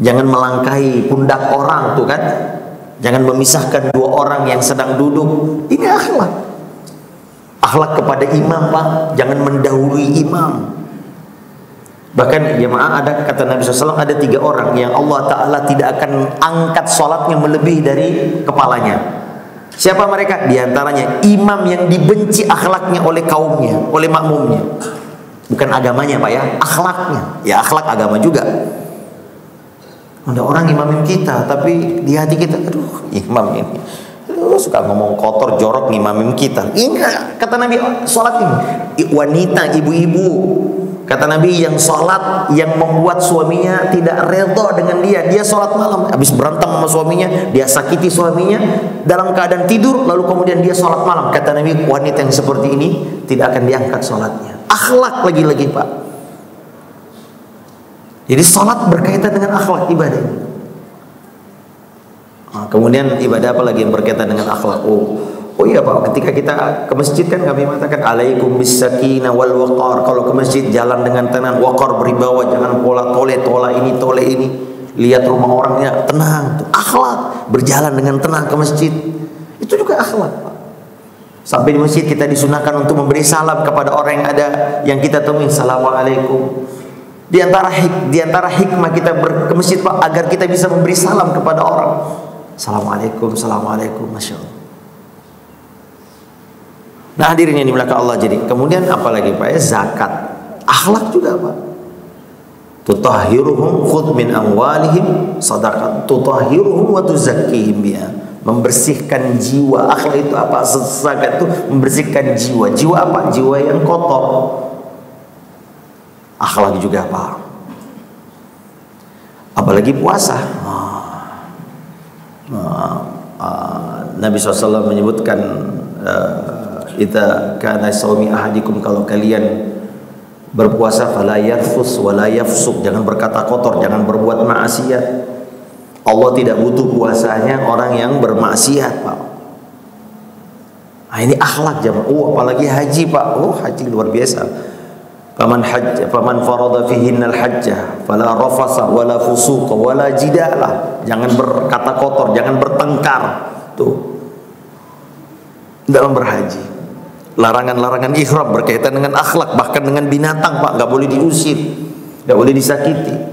Jangan melangkahi pundak orang tuh kan. Jangan memisahkan dua orang yang sedang duduk. Ini akhlak. Akhlak kepada imam, Pak. Jangan mendahului imam. Bahkan jemaah, ada kata Nabi SAW, ada 3 orang yang Allah Ta'ala tidak akan angkat sholatnya melebihi dari kepalanya. Siapa mereka? Di antaranya imam yang dibenci akhlaknya oleh kaumnya, oleh makmumnya. Bukan agamanya, Pak ya, akhlaknya. Ya, akhlak agama juga. Ada orang imamin kita, tapi di hati kita, aduh, imam ini, aduh, suka ngomong kotor, jorok, ngimamin kita. Enggak, kata Nabi, sholat ini wanita, ibu-ibu, kata Nabi, yang sholat yang membuat suaminya tidak redha dengan dia sholat malam, habis berantem sama suaminya, dia sakiti suaminya dalam keadaan tidur, lalu kemudian dia sholat malam. Kata Nabi, wanita yang seperti ini tidak akan diangkat sholatnya. Akhlak lagi-lagi, Pak. Jadi sholat berkaitan dengan akhlak ibadah. Nah, kemudian ibadah apa lagi yang berkaitan dengan akhlak? Oh iya, Pak, ketika kita ke masjid kan kami mengatakan alaikum bisakinah wal waqar. Kalau ke masjid jalan dengan tenang, waqar, beribawa, jangan pola tola ini. Lihat rumah orangnya, tenang, itu akhlak. Berjalan dengan tenang ke masjid, itu juga akhlak, Pak. Sampai di masjid kita disunahkan untuk memberi salam kepada orang yang ada, yang kita temui, assalamualaikum. Di antara hikmah kita ke masjid, Pak, agar kita bisa memberi salam kepada orang. Assalamualaikum, masya Allah. Nah, hadirin yang dimuliakan Allah, jadi kemudian apalagi, Pak ya, zakat, akhlak juga, Pak. Tutahhiruhum, khudh min amwalihim sadaqah, tutahhiruhum wa tuzakkihim biha. Membersihkan jiwa. Akhlak itu apa? Zakat itu membersihkan jiwa. Jiwa apa? Jiwa yang kotor. Akhlak juga, Pak. Apalagi puasa. Nabi SAW menyebutkan, idza kana shaumi ahadikum, kalau kalian berpuasa, fala yarfus wala yafsuq, jangan berkata kotor, jangan berbuat maksiat. Allah tidak butuh puasanya orang yang bermaksiat, Pak. Nah, ini akhlak jemaah. Apalagi haji, Pak. Haji luar biasa. Faman farada fihinnal hajjah fala rafasa wala fusuqa wala jidala. Jangan berkata kotor, jangan bertengkar. Tuh. Dalam berhaji. Larangan-larangan ihram berkaitan dengan akhlak, bahkan dengan binatang, Pak, nggak boleh diusir, nggak boleh disakiti.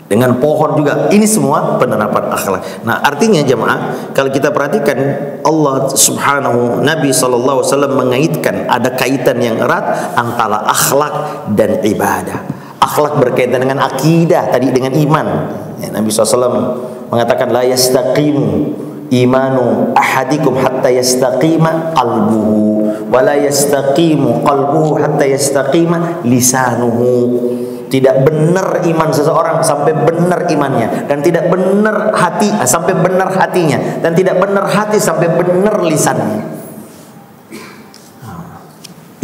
Dengan pohon juga, ini semua penerapan akhlak. Nah, artinya jemaah, kalau kita perhatikan, Allah Subhanahu, Nabi SAW mengaitkan, ada kaitan yang erat antara akhlak dan ibadah. Akhlak berkaitan dengan akidah, tadi dengan iman. Ya, Nabi SAW mengatakan, la yastaqimu imanu ahadikum hatta yastaqima qalbuhu wa la yastaqimu qalbuhu hatta yastaqima lisanuhu. Tidak benar iman seseorang sampai benar imannya, dan tidak benar hati sampai benar hatinya, dan tidak benar hati sampai benar lisannya.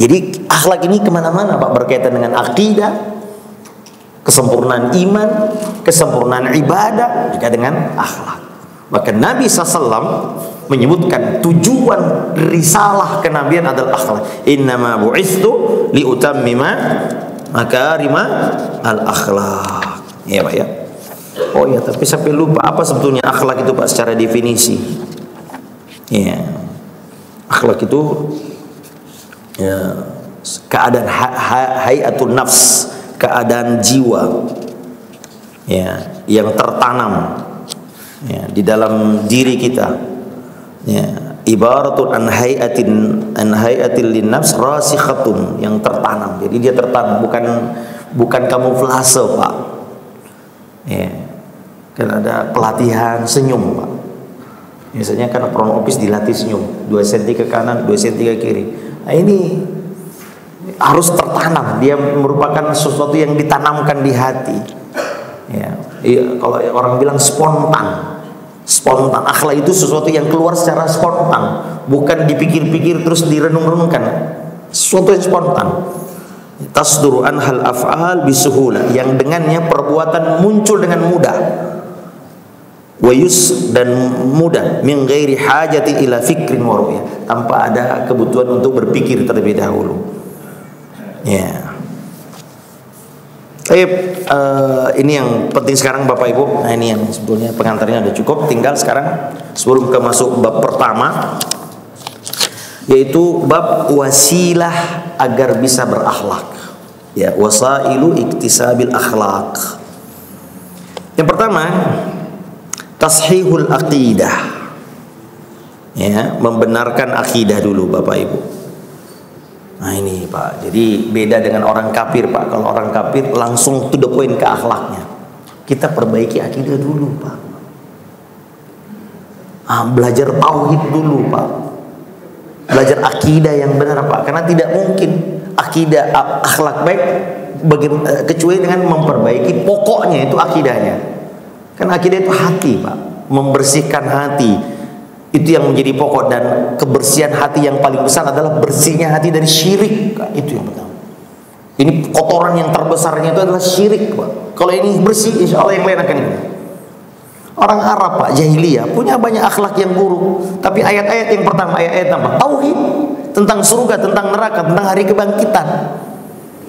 Jadi akhlak ini kemana-mana, Pak, berkaitan dengan akidah, kesempurnaan iman, kesempurnaan ibadah, juga dengan akhlak. Maka Nabi SAW menyebutkan tujuan risalah kenabian adalah akhlak. Innama bu'ithu liutammima makarima al-akhlak. Ya, Pak ya. Oh ya, tapi sampai lupa apa sebetulnya akhlak itu, Pak, secara definisi. Ya. Akhlak itu ya, keadaan hayatun nafs, keadaan jiwa. Ya, yang tertanam ya di dalam diri kita. Ya, ibaratun an hayatil lin nafs rasikhatun, yang tertanam. Jadi dia tertanam, bukan kamuflase, Pak. Ya. Kan ada pelatihan senyum, Pak. Biasanya kan front office dilatih senyum, 2 cm ke kanan, 2 cm ke kiri. Nah, ini harus tertanam. Dia merupakan sesuatu yang ditanamkan di hati. Ya. Kalau orang bilang spontan. Akhlak itu sesuatu yang keluar secara spontan, bukan dipikir-pikir terus direnung-renungkan. Sesuatu yang spontan. tasduru anhal af'al bisuhula, yang dengannya perbuatan muncul dengan mudah, wayus dan mudah, min ghairi hajati ila fikrin wa ru'yah, tanpa ada kebutuhan untuk berpikir terlebih dahulu. Ya. Ini yang penting sekarang Bapak Ibu. Nah, ini yang sebetulnya pengantarnya udah cukup. Tinggal sekarang sebelum ke masuk bab pertama, yaitu bab wasilah agar bisa berakhlak. Ya, wasailu iktisabil akhlak. Yang pertama, tashihul aqidah. Ya, membenarkan akidah dulu Bapak Ibu. Nah ini Pak, jadi beda dengan orang kafir Pak. Kalau orang kafir langsung to the point ke akhlaknya. Kita perbaiki akidah dulu Pak. Belajar tauhid dulu Pak. Belajar akidah yang benar Pak. Karena tidak mungkin akidah akhlak baik kecuali dengan memperbaiki pokoknya, itu akidahnya. Kan akidah itu hati Pak, membersihkan hati. Itu yang menjadi pokok, dan kebersihan hati yang paling besar adalah bersihnya hati dari syirik. Itu yang pertama. Ini kotoran yang terbesarnya itu adalah syirik Pak. Kalau ini bersih, insya Allah yang lain akan ini. Orang Arab Pak, jahiliyah, punya banyak akhlak yang buruk. Tapi ayat-ayat yang pertama, ayat-ayat apa? Tauhid, tentang surga, tentang neraka, tentang hari kebangkitan.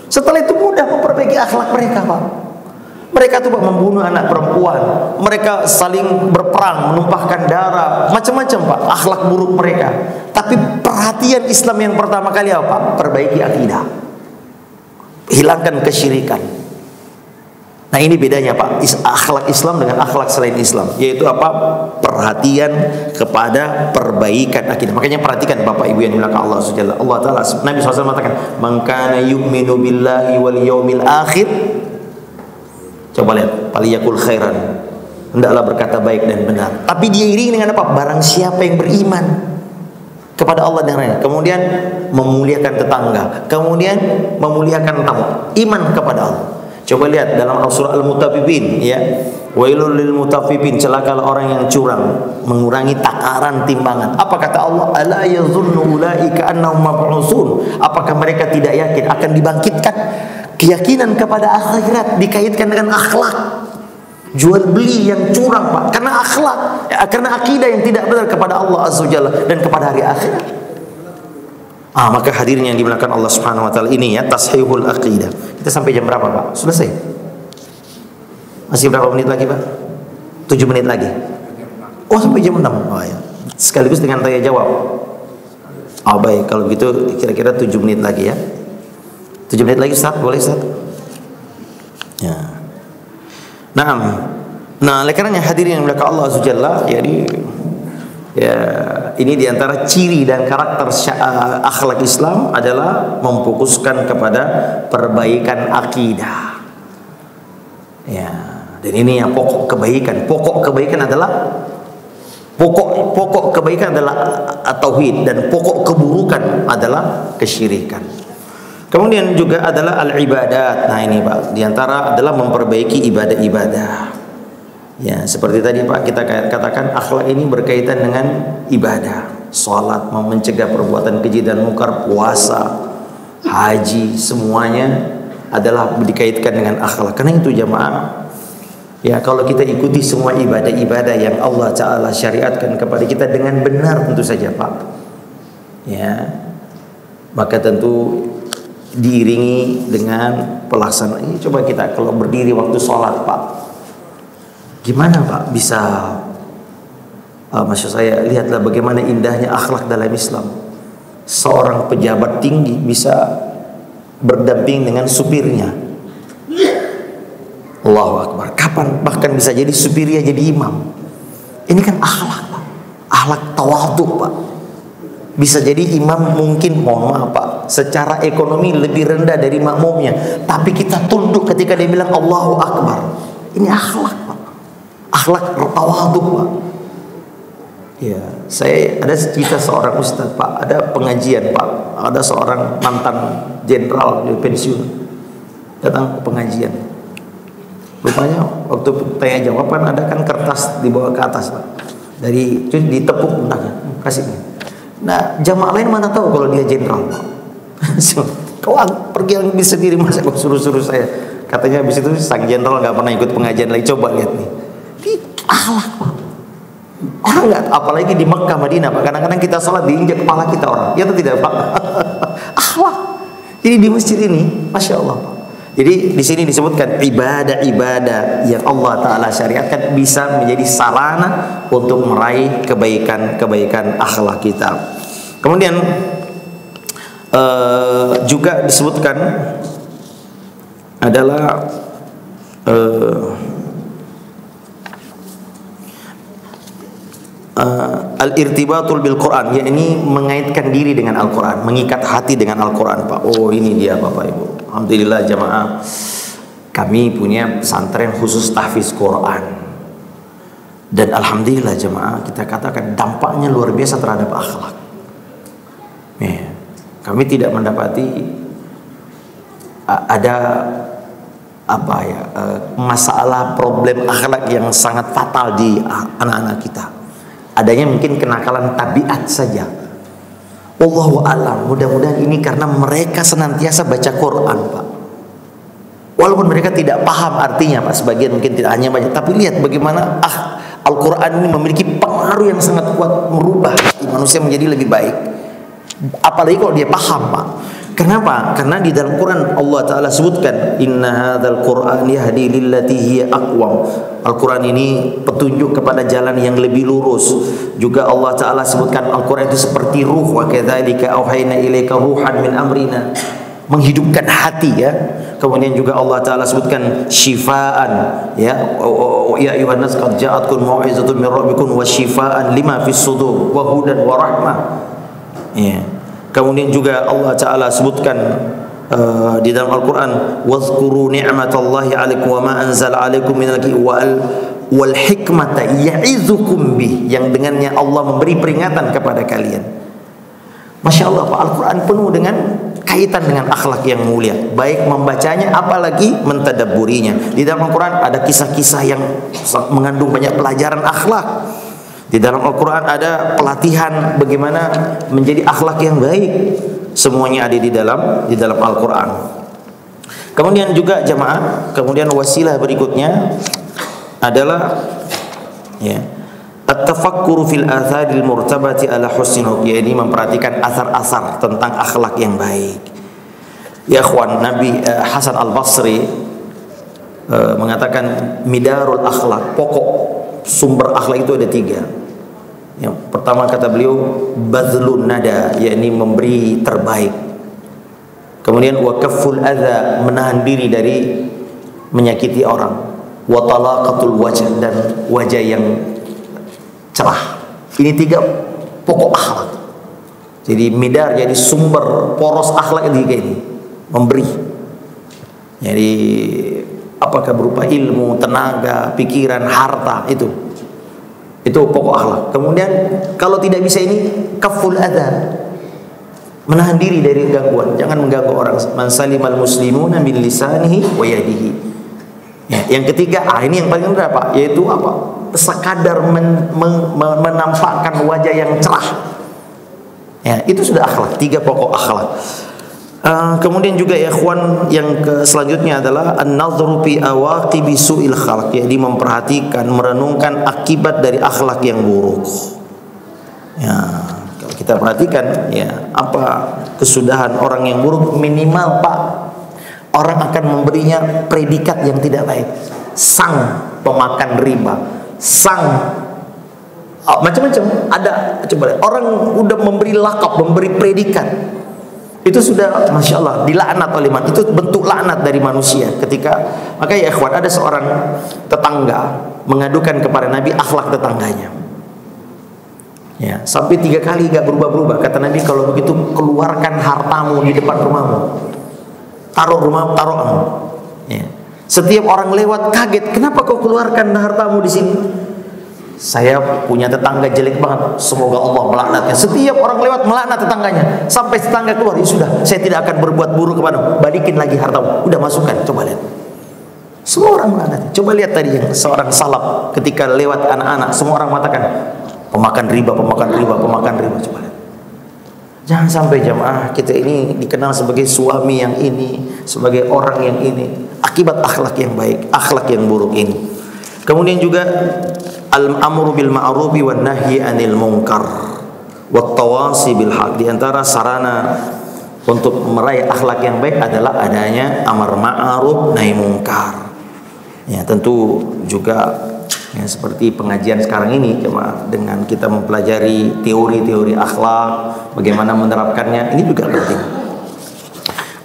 Setelah itu mudah memperbaiki akhlak mereka Pak. Mereka tuh membunuh anak perempuan, mereka saling berperang, menumpahkan darah, macam-macam Pak akhlak buruk mereka. Tapi perhatian Islam yang pertama kali apa Pak? Perbaiki akidah, hilangkan kesyirikan. Nah ini bedanya Pak, akhlak Islam dengan akhlak selain Islam, yaitu apa? Perhatian kepada perbaikan akidah. Makanya perhatikan Bapak Ibu yang dimuliakan Allah Subhanahu wa taala. Nabi SAW mengatakan, "Man kana yu'minu billahi wal yawmil akhir." Coba lihat, paliyakul khairan, hendaklah berkata baik dan benar. Tapi dia iringi dengan apa? Barang siapa yang beriman kepada Allah dan Rasul, kemudian memuliakan tetangga, kemudian memuliakan tamu, iman kepada Allah. Coba lihat dalam surah Al-Mutaffifin, ya, wailul lil mutaffifin, celakalah orang yang curang, mengurangi takaran timbangan. Apa kata Allah? Ala yazunnu ulaika annahum mab'utsun. Apakah mereka tidak yakin akan dibangkitkan? Keyakinan kepada akhirat dikaitkan dengan akhlak. Jual beli yang curang Pak, karena akhlak, karena akidah yang tidak benar kepada Allah Azza wa Jalla dan kepada hari akhirat. Maka hadirin yang dimuliakan Allah Subhanahu wa taala, ini ya tashihul aqidah. Kita sampai jam berapa Pak? Selesai? Masih berapa menit lagi Pak? 7 menit lagi. Oh sampai jam 6. Oh ya. Sekaligus dengan tanya jawab. Baik, kalau gitu kira-kira 7 menit lagi ya. 7 menit lagi Ustaz, boleh Ustaz? Ya. Nah, oleh karenanya hadirin yang dimuliakan Allah Azza wa Jalla, jadi ya ini diantara ciri dan karakter akhlak Islam adalah memfokuskan kepada perbaikan akidah. Ya, dan ini yang pokok kebaikan. Pokok kebaikan adalah tauhid, dan pokok keburukan adalah kesyirikan. Kemudian juga adalah al-ibadat. Nah ini Pak, diantara adalah memperbaiki ibadah-ibadah. Ya, seperti tadi Pak kita katakan, akhlak ini berkaitan dengan ibadah, salat, mencegah perbuatan keji dan mungkar, puasa, haji, semuanya adalah dikaitkan dengan akhlak. Karena itu jamaah, ya kalau kita ikuti semua ibadah-ibadah yang Allah Ta'ala syariatkan kepada kita dengan benar, tentu saja Pak, ya, maka tentu diiringi dengan pelaksanaan. Ini coba kita kalau berdiri waktu sholat Pak, gimana Pak bisa maksud saya, lihatlah bagaimana indahnya akhlak dalam Islam. Seorang pejabat tinggi bisa berdamping dengan supirnya. Allahu Akbar. Kapan bahkan bisa jadi supirnya jadi imam. Ini kan akhlak Pak, akhlak tawadhu Pak. Bisa jadi imam mungkin, mohon maaf Pak, secara ekonomi lebih rendah dari makmumnya, tapi kita tunduk ketika dia bilang Allahu Akbar. Ini akhlak Pak, akhlak tawadhu Pak. Ya, saya ada cerita seorang ustaz Pak, ada pengajian Pak, ada seorang mantan jenderal di pensiun datang ke pengajian. Rupanya waktu tanya jawaban ada kan kertas dibawa ke atas Pak, dari itu ditepuk bundanya, kasih. Nah jamaah lain mana tahu kalau dia jenderal Pak. Kau pergi ambil sendiri, masa kau suruh-suruh saya. Katanya habis itu sang jenderal nggak pernah ikut pengajian lagi. Coba lihat nih, di akhlak Pak. Orang nggak, apalagi di Mekah Madinah Pak, kadang-kadang kita sholat diinjak kepala kita orang, ya atau tidak Pak? Akhlak. Jadi di masjid ini, masya Allah Pak. Jadi di sini disebutkan ibadah-ibadah yang Allah Ta'ala syariatkan bisa menjadi sarana untuk meraih kebaikan-kebaikan akhlak kita. Kemudian juga disebutkan adalah al-irtibatul bil Quran, yakni mengaitkan diri dengan Al-Quran, mengikat hati dengan Al-Quran Pak. Oh ini dia Bapak Ibu, alhamdulillah jamaah, kami punya pesantren khusus tahfiz Quran, dan alhamdulillah jamaah, kita katakan dampaknya luar biasa terhadap akhlak. Ya, kami tidak mendapati ada apa ya, masalah problem akhlak yang sangat fatal di anak-anak kita. Adanya mungkin kenakalan tabiat saja. Wallahu a'lam. Mudah-mudahan ini karena mereka senantiasa baca Quran Pak. Walaupun mereka tidak paham artinya Pak, sebagian mungkin tidak hanya baca, tapi lihat bagaimana Al-Quran ini memiliki pengaruh yang sangat kuat, merubah manusia menjadi lebih baik. Apalagi kalau dia paham Pak. Kenapa? Karena di dalam Quran Allah Ta'ala sebutkan, inna hadzal Qur'an yahdi lillati hiya aqwam. Al-Quran ini petunjuk kepada jalan yang lebih lurus. Juga Allah Ta'ala sebutkan Al-Quran itu seperti ruh, wa kadzalika auhayna ilaika ruhan min amrina, menghidupkan hati ya. Kemudian juga Allah Ta'ala sebutkan syifaan ya, ya ayuhan nas qad ja'atkum mau'izatun min rabbikum wa syifaan lima fis sudur wa hudan wa rahmah ya. Kemudian juga Allah Ta'ala sebutkan di dalam Al-Quran, wazkuru ni'matallahi alaikum wa ma anzala alaikum minal wal hikmata ya'izukum bih, yang dengannya Allah memberi peringatan kepada kalian. Masya Allah Pak, Al-Quran penuh dengan kaitan dengan akhlak yang mulia, baik membacanya apalagi mentadabburinya. Di dalam Al-Quran ada kisah-kisah yang mengandung banyak pelajaran akhlak. Di dalam Al-Quran ada pelatihan bagaimana menjadi akhlak yang baik. Semuanya ada di dalam Al-Quran. Kemudian juga jamaah, kemudian wasilah berikutnya adalah ya, at-tafakkuru fil atharil murtabati ala husnil, yakni memperhatikan asar-asar tentang akhlak yang baik. Ya ikhwan, Nabi Hasan Al-Basri mengatakan midarul akhlak, pokok sumber akhlak itu ada 3. Yang pertama kata beliau bazlun nada, yakni memberi terbaik. Kemudian wa kafful adza, menahan diri dari menyakiti orang. Wa talaqatul wajh, dan wajah yang cerah. Ini 3 pokok akhlak. Jadi midar, jadi sumber poros akhlak ini, memberi. Jadi apakah berupa ilmu, tenaga, pikiran, harta, itu pokok akhlak. Kemudian kalau tidak bisa ini, kaful adza, menahan diri dari gangguan, jangan mengganggu orang. Man salimal muslimuna min lisanihi wa yadihi. Ya, yang ketiga, ini yang paling rendah Pak, yaitu apa? Sekadar menampakkan wajah yang cerah. Ya, itu sudah akhlak, 3 pokok akhlak. Kemudian juga ya ikhwan, yang selanjutnya adalah an-nadhru fi awaqibi su'il khalq, jadi memperhatikan, merenungkan akibat dari akhlak yang buruk. Ya, kalau kita perhatikan ya, apa kesudahan orang yang buruk, minimal Pak, orang akan memberinya predikat yang tidak baik. Sang pemakan riba, sang macam-macam ada. Coba orang udah memberi lakap, memberi predikat, itu sudah masya Allah dilaknat oleh manusia. Itu bentuk laknat dari manusia. Maka ya ikhwan, ada seorang tetangga mengadukan kepada Nabi akhlak tetangganya. Ya, sampai 3 kali gak berubah-berubah. Kata Nabi, kalau begitu keluarkan hartamu di depan rumahmu, taruh kamu. Ya. Setiap orang lewat kaget, kenapa kau keluarkan hartamu di sini? Saya punya tetangga jelek banget, semoga Allah melaknatnya. Setiap orang lewat melaknat tetangganya, sampai tetangga keluar, ya sudah, saya tidak akan berbuat buruk kepadamu, balikin lagi hartamu, udah masukkan. Coba lihat, semua orang melaknat. Coba lihat tadi yang seorang salaf ketika lewat anak-anak, semua orang mengatakan pemakan riba. Coba lihat. Jangan sampai jamaah kita ini dikenal sebagai suami yang ini, sebagai orang yang ini, akibat akhlak yang baik, akhlak yang buruk ini. Kemudian juga al-amru bil ma'rufi wan nahyi 'anil munkar wat tawasi bil haq. Di antara sarana untuk meraih akhlak yang baik adalah adanya amar ma'ruf nahi munkar. Ya, tentu juga ya, seperti pengajian sekarang ini cuma dengan kita mempelajari teori-teori akhlak, bagaimana menerapkannya, ini juga penting.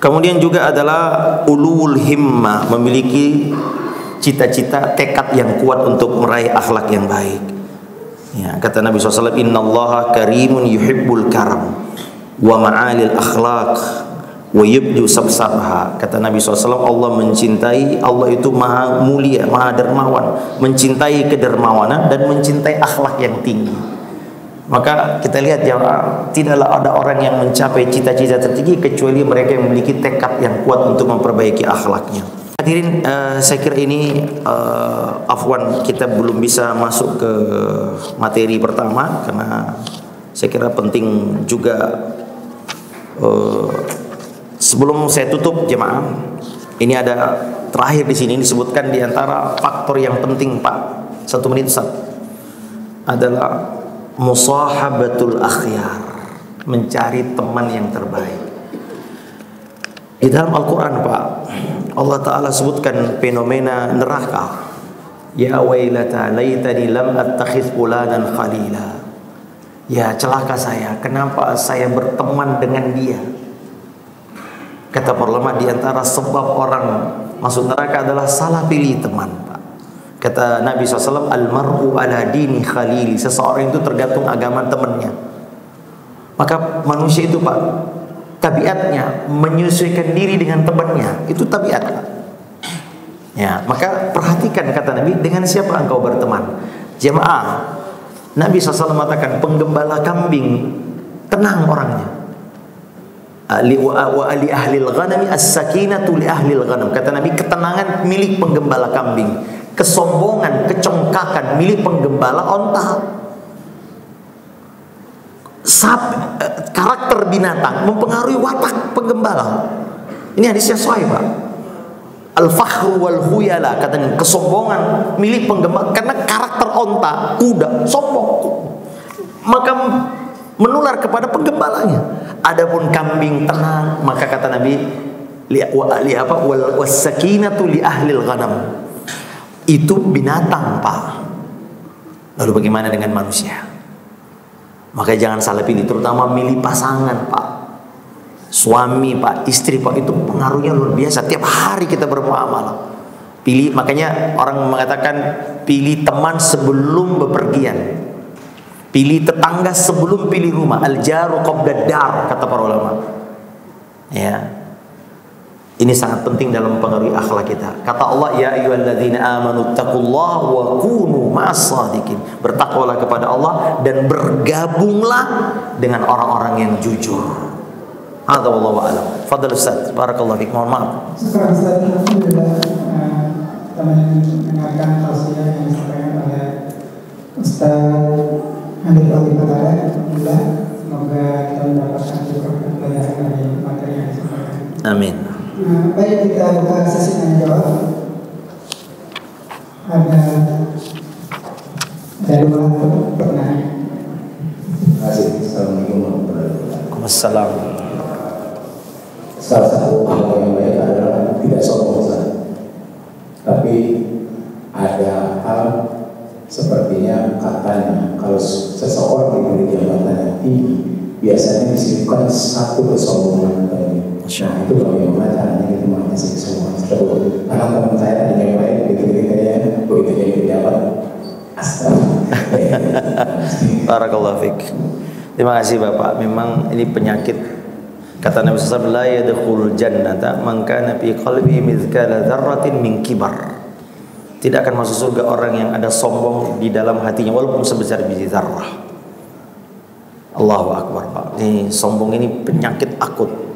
Kemudian juga adalah ulul himmah, memiliki cita-cita, tekad yang kuat untuk meraih akhlak yang baik. Ya, kata Nabi SAW, innallaha karimun yuhibbul karam wa ma'alil akhlaq wa yubdu sabsabha. Kata Nabi SAW, Allah mencintai, Allah itu maha mulia, maha dermawan, mencintai kedermawanan dan mencintai akhlak yang tinggi. Maka kita lihat ya, tidaklah ada orang yang mencapai cita-cita tertinggi kecuali mereka yang memiliki tekad yang kuat untuk memperbaiki akhlaknya. Hadirin, saya kira ini afwan kita belum bisa masuk ke materi pertama karena saya kira penting juga. Sebelum saya tutup jemaah, ini ada terakhir di sini disebutkan di antara faktor yang penting Pak, 1 menit Ustaz, adalah musahabatul akhyar, mencari teman yang terbaik. Di dalam Al-Quran Pak, Allah Ta'ala sebutkan fenomena neraka. Ya wailata laitani lam attakhiz fulanan khalila. Ya celaka saya, kenapa saya berteman dengan dia. Kata para ulama, di antara sebab orang masuk neraka adalah salah pilih teman Pak. Kata Nabi SAW, almar'u ala dini khalili, seseorang itu tergantung agama temannya. Maka manusia itu Pak, tabiatnya menyesuaikan diri dengan temannya, itu tabiat Pak. Ya, maka perhatikan kata Nabi, dengan siapa engkau berteman. Jemaah, Nabi SAW mengatakan penggembala kambing tenang orangnya. Wa li ahlil ghanami as-sakinatu li ahlil ghanam. Kata Nabi, ketenangan milik penggembala kambing, kesombongan, kecongkakan milik penggembala onta. Karakter binatang mempengaruhi watak penggembala. Ini hadisnya sahih Pak. Al-fakhru wal khuyala, katanya kesombongan milik penggembala karena karakter onta, kuda sombong, maka menular kepada penggembalanya. Adapun kambing tenang, maka kata Nabi, was-sakinatu li ahlil ghanam. Itu binatang Pak. Lalu bagaimana dengan manusia? Maka jangan salah pilih, terutama milih pasangan Pak. Suami Pak, istri Pak, itu pengaruhnya luar biasa. Tiap hari kita bermuamalah. Pilih, makanya orang mengatakan pilih teman sebelum bepergian. Pilih tetangga sebelum pilih rumah. Al-jaru qabla dar, kata para ulama. Ya. Ini sangat penting dalam mempengaruhi akhlak kita. Kata Allah, ya ayyuhalladzina amanu taqullaha wa kunu ma'as shadiqin. Bertakwalah kepada Allah dan bergabunglah dengan orang-orang yang jujur. Hadza wallahu a'lam. Fadhal Ustaz, barakallahu fiik. Mohon maaf. Sekarang Ustaz, alhamdulillah kita mendengarkan tausiah yang disampaikan oleh Ustaz Hamid Al-Fatara. Alhamdulillah, semoga kita mendapatkan juga pelajaran dari materi yang disampaikan. Amin. Baik, kita buka sesi tanya jawab. Ada dari mana pertanyaan? Terima kasih. Assalamualaikum warahmatullahi wabarakatuh. Waalaikumsalam. Salah satu hal yang baik adalah tidak sombong saja. Tapi ada hal sepertinya katanya kalau seseorang diberi jabatan yang tinggi, biasanya disibukkan satu kesombongan tadi. Nah, itu bagaimana caranya kita mengatasi kesombongan tersebut? Karena teman saya tadi yang baik, begitu kayaknya begitu jadi pejabat. Barakallahu fiik. Terima kasih Bapak. Memang ini penyakit. Kata Nabi SAW, la yadkhulul jannata man kana fi qalbihi mithqala dzarratin min kibar. Tidak akan masuk surga orang yang ada sombong di dalam hatinya walaupun sebesar biji zarrah. Allahu akbar Pak. Ini sombong ini penyakit akut.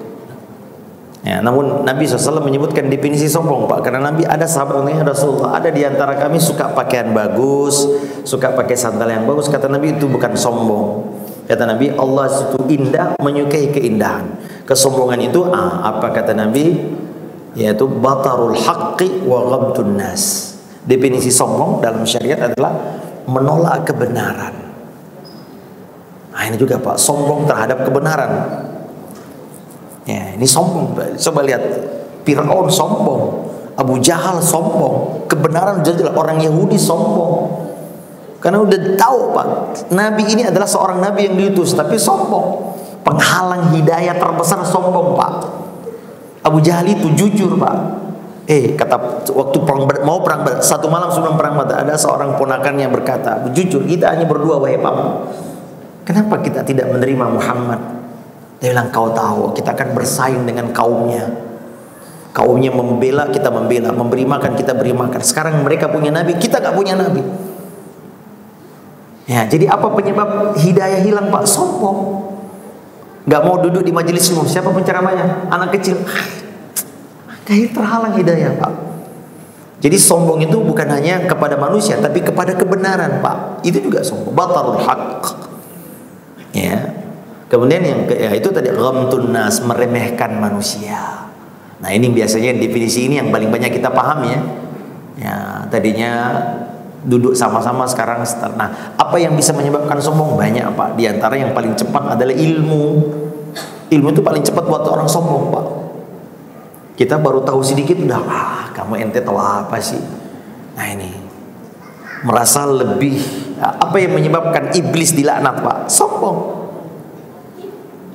Ya, namun Nabi SAW menyebutkan definisi sombong Pak, karena Nabi ada sahabat yang Rasulullah, ada di antara kami suka pakaian bagus, suka pakai sandal yang bagus. Kata Nabi, itu bukan sombong. Kata Nabi, Allah itu indah, menyukai keindahan. Kesombongan itu apa kata Nabi? Yaitu batarul haqqi wa ghamtun nas. Definisi sombong dalam syariat adalah menolak kebenaran. Nah, ini juga Pak, sombong terhadap kebenaran. Ya, ini sombong. Coba lihat, Fir'aun sombong, Abu Jahal sombong, kebenaran jelas orang Yahudi sombong. Karena udah tahu Pak, Nabi ini adalah seorang Nabi yang diutus, tapi sombong. Penghalang hidayah terbesar sombong Pak. Abu Jahal itu jujur Pak. Kata waktu mau perang Badar, satu malam sebelum perang Badar, ada seorang ponakan yang berkata, jujur, kita hanya berdua wahai paman. Kenapa kita tidak menerima Muhammad? Dia bilang, kau tahu kita akan bersaing dengan kaumnya. Kaumnya membela, kita membela, memberi makan, kita beri makan. Sekarang mereka punya Nabi, kita gak punya Nabi. Ya, jadi apa penyebab hidayah hilang Pak? Sombong. Gak mau duduk di majelis umum. Siapa penceramahnya? Anak kecil. Kayak terhalang hidayah Pak. Jadi sombong itu bukan hanya kepada manusia, tapi kepada kebenaran Pak. Itu juga sombong. Batarul haqq. Ya. Kemudian yang itu tadi ghamtun nas, meremehkan manusia. Nah, ini biasanya definisi ini yang paling banyak kita paham ya. Ya, tadinya duduk sama-sama, sekarang start. Nah, apa yang bisa menyebabkan sombong? Banyak Pak. Di antara yang paling cepat adalah ilmu. Ilmu itu paling cepat buat orang sombong Pak. Kita baru tahu sedikit udah, kamu ente tahu apa sih? Nah, ini merasa lebih. Apa yang menyebabkan iblis dilaknat Pak? Sombong.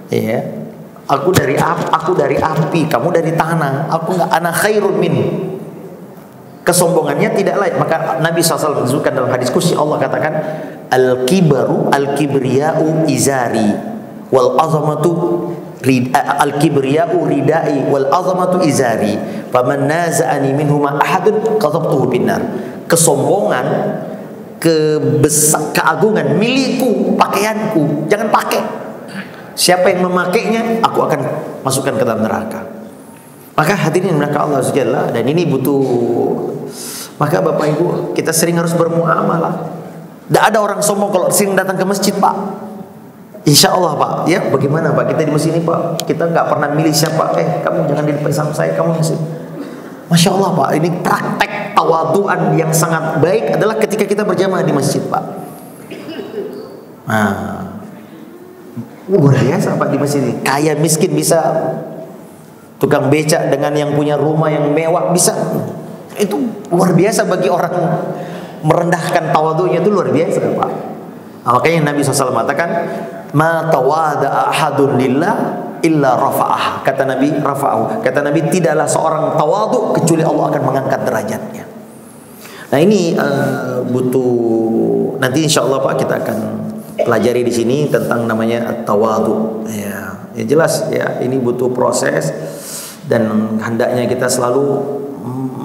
Iya. Aku dari api, kamu dari tanah. Aku nggak, ana khairun min. Kesombongannya tidak lain. Maka Nabi SAW menunjukkan dalam hadis qudsi, Allah katakan, al-kibriya'u izari wal azamatu al-kibriya'u ridai wal azamatu izari faman naza'ani minhuma ahadun qadhabtuhu binnar. Kesombongan, keagungan milikku, pakaianku, jangan pakai. Siapa yang memakainya, aku akan masukkan ke dalam neraka. Maka hadirin mereka Allah Subhanahu, dan ini butuh. Maka Bapak Ibu, kita sering harus bermuamalah. Tidak ada orang sombong kalau sering datang ke masjid Pak. Insya Allah Pak. Ya, bagaimana Pak? Kita di masjid ini Pak, kita nggak pernah milih siapa. Kamu jangan di depan sama saya, kamu yang sini. Masya Allah Pak, ini praktek tawaduan yang sangat baik adalah ketika kita berjamaah di masjid Pak. Nah, luar biasa Pak di masjid ini. Kaya miskin bisa, tukang becak dengan yang punya rumah yang mewah bisa. Itu luar biasa bagi orang merendahkan tawadunya, itu luar biasa Pak. Nah, makanya Nabi SAW mengatakan, ma tawada'a ahadun lillah illa rafa'ah. Kata Nabi, rafa'ahu. Kata Nabi, tidaklah seorang tawadu kecuali Allah akan mengangkat derajatnya. Nah, ini butuh, nanti insya Allah Pak kita akan pelajari di sini tentang namanya tawadu. Ya jelas ya, ini butuh proses dan hendaknya kita selalu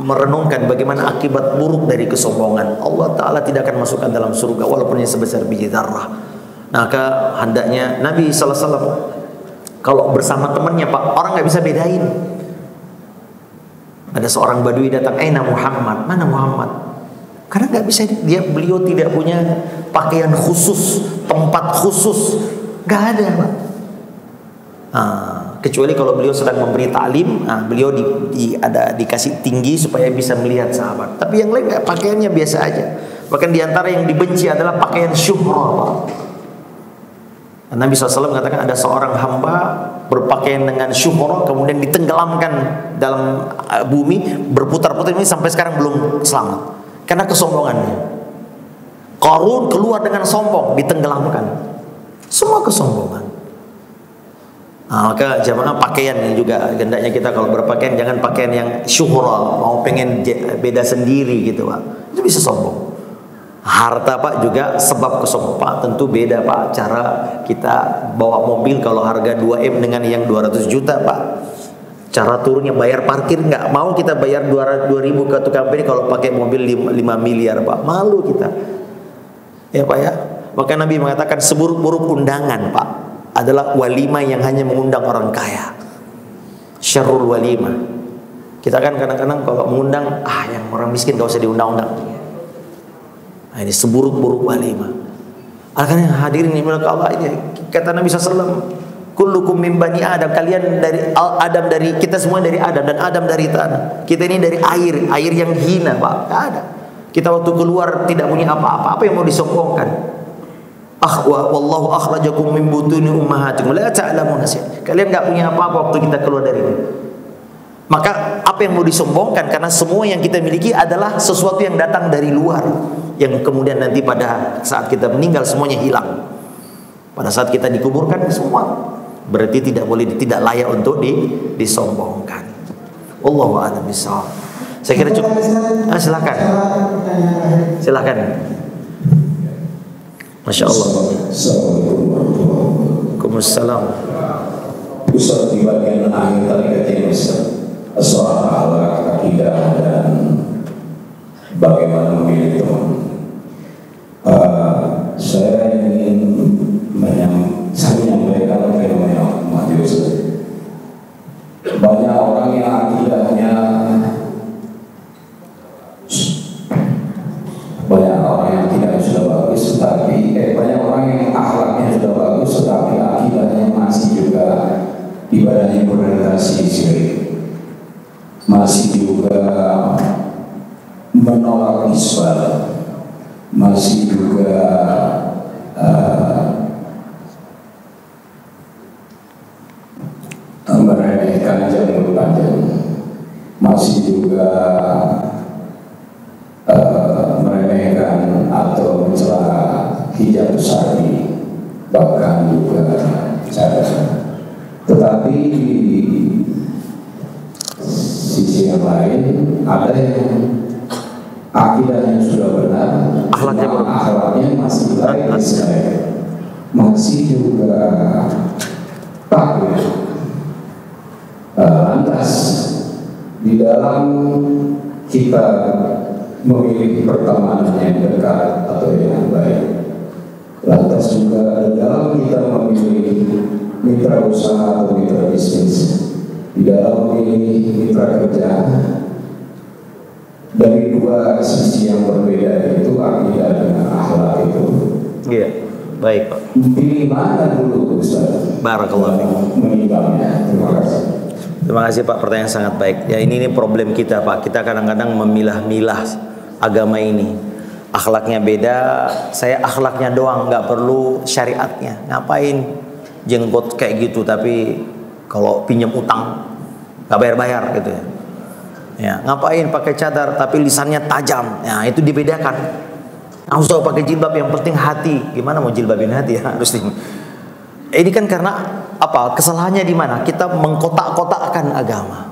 merenungkan bagaimana akibat buruk dari kesombongan. Allah Ta'ala tidak akan masukkan dalam surga walaupun yang sebesar biji zarrah. Maka hendaknya Nabi SAW kalau bersama temannya Pak, orang nggak bisa bedain. Ada seorang badui datang, aina Muhammad, mana Muhammad? Karena nggak bisa, beliau tidak punya pakaian khusus, tempat khusus, nggak ada Pak. Kecuali kalau beliau sedang memberi ta'lim, beliau dikasih tinggi supaya bisa melihat sahabat. Tapi yang lain pakaiannya biasa aja. Bahkan diantara yang dibenci adalah pakaian syuhrah. Nabi SAW mengatakan ada seorang hamba berpakaian dengan syuhrah kemudian ditenggelamkan dalam bumi, berputar-putar ini sampai sekarang belum selamat karena kesombongannya. Qarun keluar dengan sombong, ditenggelamkan. Semua kesombongan. Maka jamaah pakaian juga hendaknya kita kalau berpakaian jangan pakaian yang syuhra, mau pengen beda sendiri gitu Pak. Itu bisa sombong. Harta Pak juga sebab kesombongan Pak, tentu beda Pak cara kita bawa mobil kalau harga 2M dengan yang 200 juta Pak. Cara turunnya bayar parkir, nggak mau kita bayar 2.000 ke tukang parkir kalau pakai mobil 5 miliar Pak. Malu kita. Ya Pak ya. Maka Nabi mengatakan seburuk-buruk undangan Pak adalah walimah yang hanya mengundang orang kaya. Syarrul walimah. Kita kan kadang-kadang kalau mengundang, yang orang miskin gak usah diundang-undang. Nah, ini seburuk-buruk walimah. Akan hadirin yang Allah ini kata Nabi SAW, kullukum min bani Adam, kalian dari Adam, dari kita semua dari Adam, dan Adam dari tanah. Kita ini dari air yang hina, Pak. Tidak ada. Kita waktu keluar tidak punya apa-apa. Apa yang mau disombongkan? Wallahu akhrajakum min butuni ummahatikum la ta'lamuna syai'an. Kalian enggak punya apa-apa waktu kita keluar dari ini. Maka apa yang mau disombongkan? Karena semua yang kita miliki adalah sesuatu yang datang dari luar, yang kemudian nanti pada saat kita meninggal semuanya hilang. Pada saat kita dikuburkan semua, berarti tidak layak untuk disombongkan. Wallahu a'lam bishawab. Saya kira cukup. Silakan. Silakan. Masya Allah. Waalaikumsalam. Ustaz, di bagian akhir tadi katanya soal akhlak, akidah, dan bagaimana memilih teman. Saya ingin menyampaikan fenomena umat Ustaz. Banyak orang yang akidahnya, banyak orang yang tidak sudah bagus, tetapi banyak orang yang akhlaknya sudah bagus, tetapi akidahnya masih juga ibadahnya berorientasi syirik, masih juga menolak isbal, masih juga meremehkan janggut panjang, masih juga meremehkan atau mencela hijab syar'i, bahkan juga cadar. Tetapi di sisi yang lain ada yang akidahnya sudah benar, akhlaknya masih baik, masih juga takwa. Lantas di dalam kita memilih pertemanan yang dekat atau yang baik, lantas juga dalam kita memilih mitra usaha atau mitra bisnis, di dalam memilih mitra kerja, dari dua sisi yang berbeda itu akidah dengan akhlak itu. Iya, baik Pak. Pilih mana dulu Ustaz? Barakallahu fiik. Menimbangnya. Terima kasih. Terima kasih Pak, pertanyaan sangat baik. Ya ini problem kita Pak. Kita kadang-kadang memilah-milah agama ini. Akhlaknya beda, saya akhlaknya doang, nggak perlu syariatnya. Ngapain jenggot kayak gitu, tapi kalau pinjam utang nggak bayar-bayar gitu ya. Ya, ngapain pakai cadar tapi lisannya tajam? Ya, itu dibedakan. Nggak usah pakai jilbab, yang penting hati. Gimana mau jilbabin hati ya? Harus ini kan karena apa? Kesalahannya di mana? Kita mengkotak-kotakkan agama.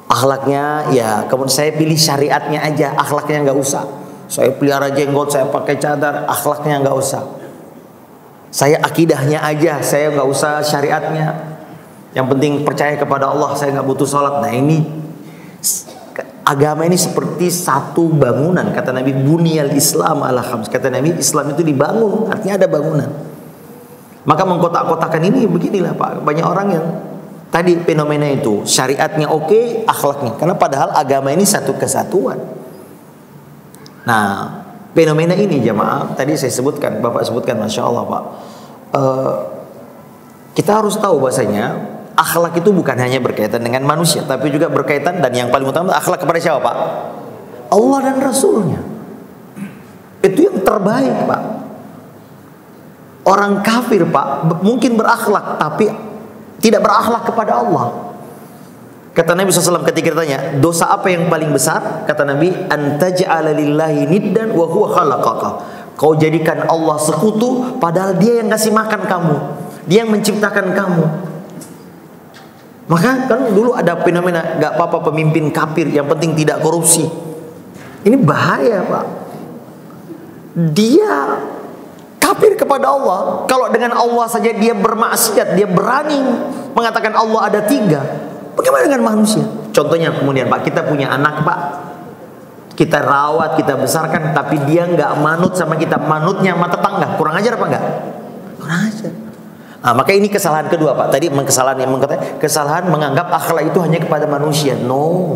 Akhlaknya ya, kemudian saya pilih syariatnya aja, akhlaknya nggak usah. Saya pelihara jenggot, saya pakai cadar, akhlaknya nggak usah. Saya akidahnya aja, saya nggak usah syariatnya. Yang penting percaya kepada Allah, saya nggak butuh sholat. Nah ini agama ini seperti satu bangunan. Kata Nabi, buniyal Islam ala khams. Kata Nabi, Islam itu dibangun, artinya ada bangunan. Maka mengkotak-kotakan ini beginilah Pak. Banyak orang yang tadi fenomena itu syariatnya oke, akhlaknya. Karena padahal agama ini satu kesatuan. Nah, fenomena ini jamaah tadi saya sebutkan, Bapak sebutkan, Masya Allah Pak. Kita harus tahu bahasanya akhlak itu bukan hanya berkaitan dengan manusia, tapi juga berkaitan, dan yang paling utama akhlak kepada siapa Pak? Allah dan Rasulnya. Itu yang terbaik Pak. Orang kafir Pak mungkin berakhlak, tapi tidak berakhlak kepada Allah. Kata Nabi SAW ketika ditanya, dosa apa yang paling besar? Kata Nabi, antaj'ala lillahi niddan wa huwa khalaqaka. Kau jadikan Allah sekutu padahal dia yang kasih makan kamu, dia yang menciptakan kamu. Maka kan dulu ada fenomena, gak apa-apa pemimpin kafir, yang penting tidak korupsi. Ini bahaya Pak. Dia kafir kepada Allah. Kalau dengan Allah saja dia bermaksiat, dia berani mengatakan Allah ada tiga, bagaimana dengan manusia? Contohnya kemudian Pak, kita punya anak Pak, kita rawat, kita besarkan, tapi dia nggak manut sama kita, manutnya sama tetangga. Kurang ajar apa enggak? Kurang ajar. Nah, maka ini kesalahan kedua Pak. Tadi kesalahan menganggap akhlak itu hanya kepada manusia. No,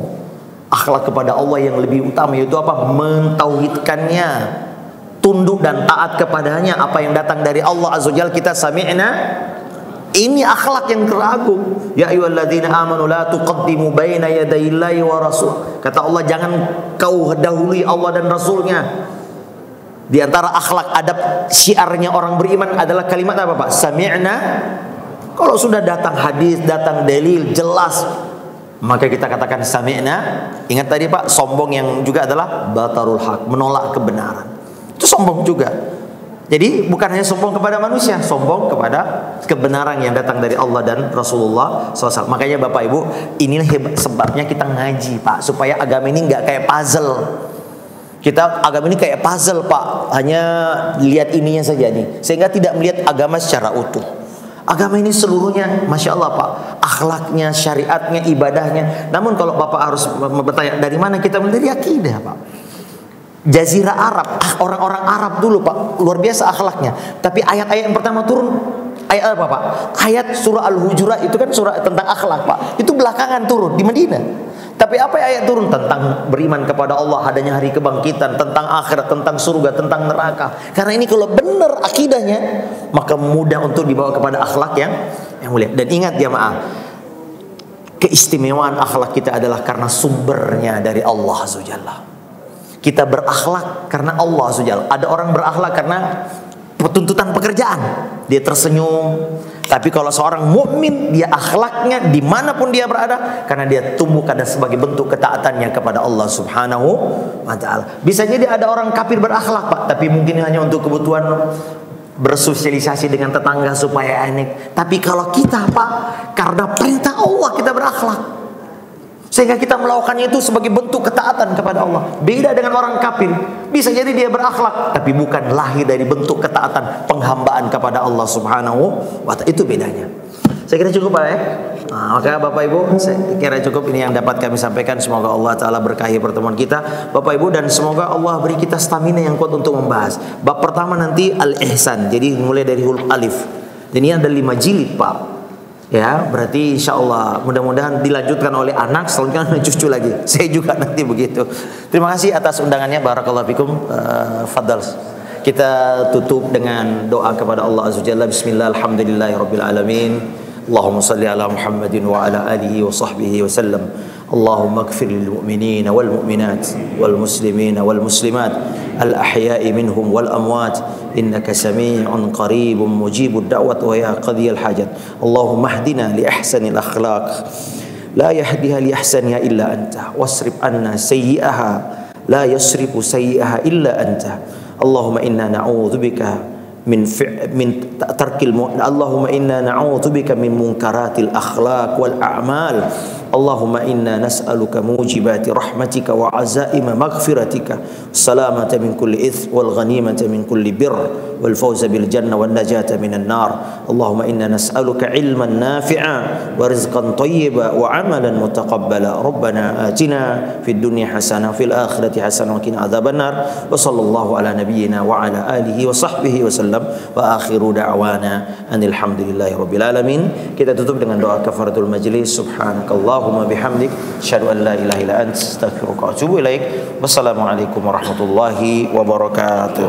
akhlak kepada Allah yang lebih utama, yaitu apa? Mentauhidkannya, tunduk dan taat kepadanya. Apa yang datang dari Allah Azza wa Jalla kita sami'na. Ini akhlak yang teragung. Ya ayyuhalladzina amanu la tuqaddimu baina yadayillahi wa rasul. Kata Allah, jangan kau dahului Allah dan Rasulnya. Di antara akhlak adab syiarnya orang beriman adalah kalimat apa Pak? Sami'na. Kalau sudah datang hadis, datang dalil jelas, maka kita katakan sami'na. Ingat tadi Pak, sombong yang juga adalah batarul haq, menolak kebenaran. Itu sombong juga. Jadi bukan hanya sombong kepada manusia, sombong kepada kebenaran yang datang dari Allah dan Rasulullah SAW. Makanya Bapak Ibu, inilah sebabnya kita ngaji Pak, supaya agama ini nggak kayak puzzle. Kita agama ini kayak puzzle Pak, hanya lihat ininya saja nih, sehingga tidak melihat agama secara utuh. Agama ini seluruhnya, Masya Allah Pak, akhlaknya, syariatnya, ibadahnya. Namun kalau Bapak harus bertanya, dari mana kita melihat akidah Pak? Jazirah Arab, orang-orang Arab dulu Pak, luar biasa akhlaknya. Tapi ayat-ayat yang pertama turun, ayat apa Pak? Ayat surah Al-Hujurat itu kan surah tentang akhlak Pak. Itu belakangan turun di Madinah. Tapi apa ayat turun? Tentang beriman kepada Allah, adanya hari kebangkitan, tentang akhirat, tentang surga, tentang neraka. Karena ini kalau benar akidahnya, maka mudah untuk dibawa kepada akhlak yang mulia. Dan ingat jamaah, keistimewaan akhlak kita adalah karena sumbernya dari Allah Azza wa Jalla. Kita berakhlak karena Allah SWT. Ada orang berakhlak karena tuntutan pekerjaan, dia tersenyum. Tapi kalau seorang mukmin, dia akhlaknya dimanapun dia berada, karena dia tumbuh karena sebagai bentuk ketaatannya kepada Allah Subhanahu wa Ta'ala. Bisa jadi ada orang kafir berakhlak Pak, tapi mungkin hanya untuk kebutuhan bersosialisasi dengan tetangga supaya enak. Tapi kalau kita Pak, karena perintah Allah kita berakhlak, sehingga kita melakukannya itu sebagai bentuk ketaatan kepada Allah. Beda dengan orang kafir, bisa jadi dia berakhlak, tapi bukan lahir dari bentuk ketaatan, penghambaan kepada Allah Subhanahu wa Ta'ala. Itu bedanya. Saya kira cukup Pak ya. Maka Bapak Ibu, saya kira cukup ini yang dapat kami sampaikan. Semoga Allah Ta'ala berkahi pertemuan kita Bapak Ibu, dan semoga Allah beri kita stamina yang kuat untuk membahas. Bab pertama nanti Al-Ihsan, jadi mulai dari huruf alif. Dan ini ada 5 jilid Pak. Ya, berarti insya Allah mudah-mudahan dilanjutkan oleh anak, selanjutnya cucu lagi. Saya juga nanti begitu. Terima kasih atas undangannya. Barakallahu fikum. Fadal. Kita tutup dengan doa kepada Allah Azza wa Jalla. Bismillah, alhamdulillahirabbil alamin. Allahumma salli ala Muhammadin wa ala alihi wa sahbihi wa sallam. Allahumma ighfir lil mu'minina wal mu'minat wal muslimina wal muslimat al ahya'i minhum wal amwat innaka sami'un qaribun mujibud da'wat wa ya qadiyal hajat. Allahumma hdina li ahsanil akhlaq la yahdiha li ahsaniha illa anta wasrif anna sayyi'aha la yasrifu sayyi'aha illa anta. Allahumma inna na'udzubika min tarkil Allahumma inna na'udzubika min munkaratil akhlaq wal a'mal. Allahumma inna nas'aluka mujibati rahmatika wa azaima maghfiratika, salamata min kulli ithm wal ghanimata min kulli birr wal fawza bil jannah wan najata minan nar. Allahumma inna nas'aluka ilman nafi'a wa rizqan tayyiba wa amalan mutaqabbala. Rabbana atina fid dunya hasanah fil akhirati hasanah wa qina adzaban nar. Wa sallallahu ala nabiyyina wa ala alihi wa sahbihi wa sallam. Wa akhiru da'wana anil hamdulillahi rabbil alamin. Kita tutup dengan doa kafaratul majlis. Subhanakallahumma bihamdik, asyhadu an la ilaha illa anta, astaghfiruka wa atubu ilaik. Wassalamualaikum warahmatullahi wabarakatuh.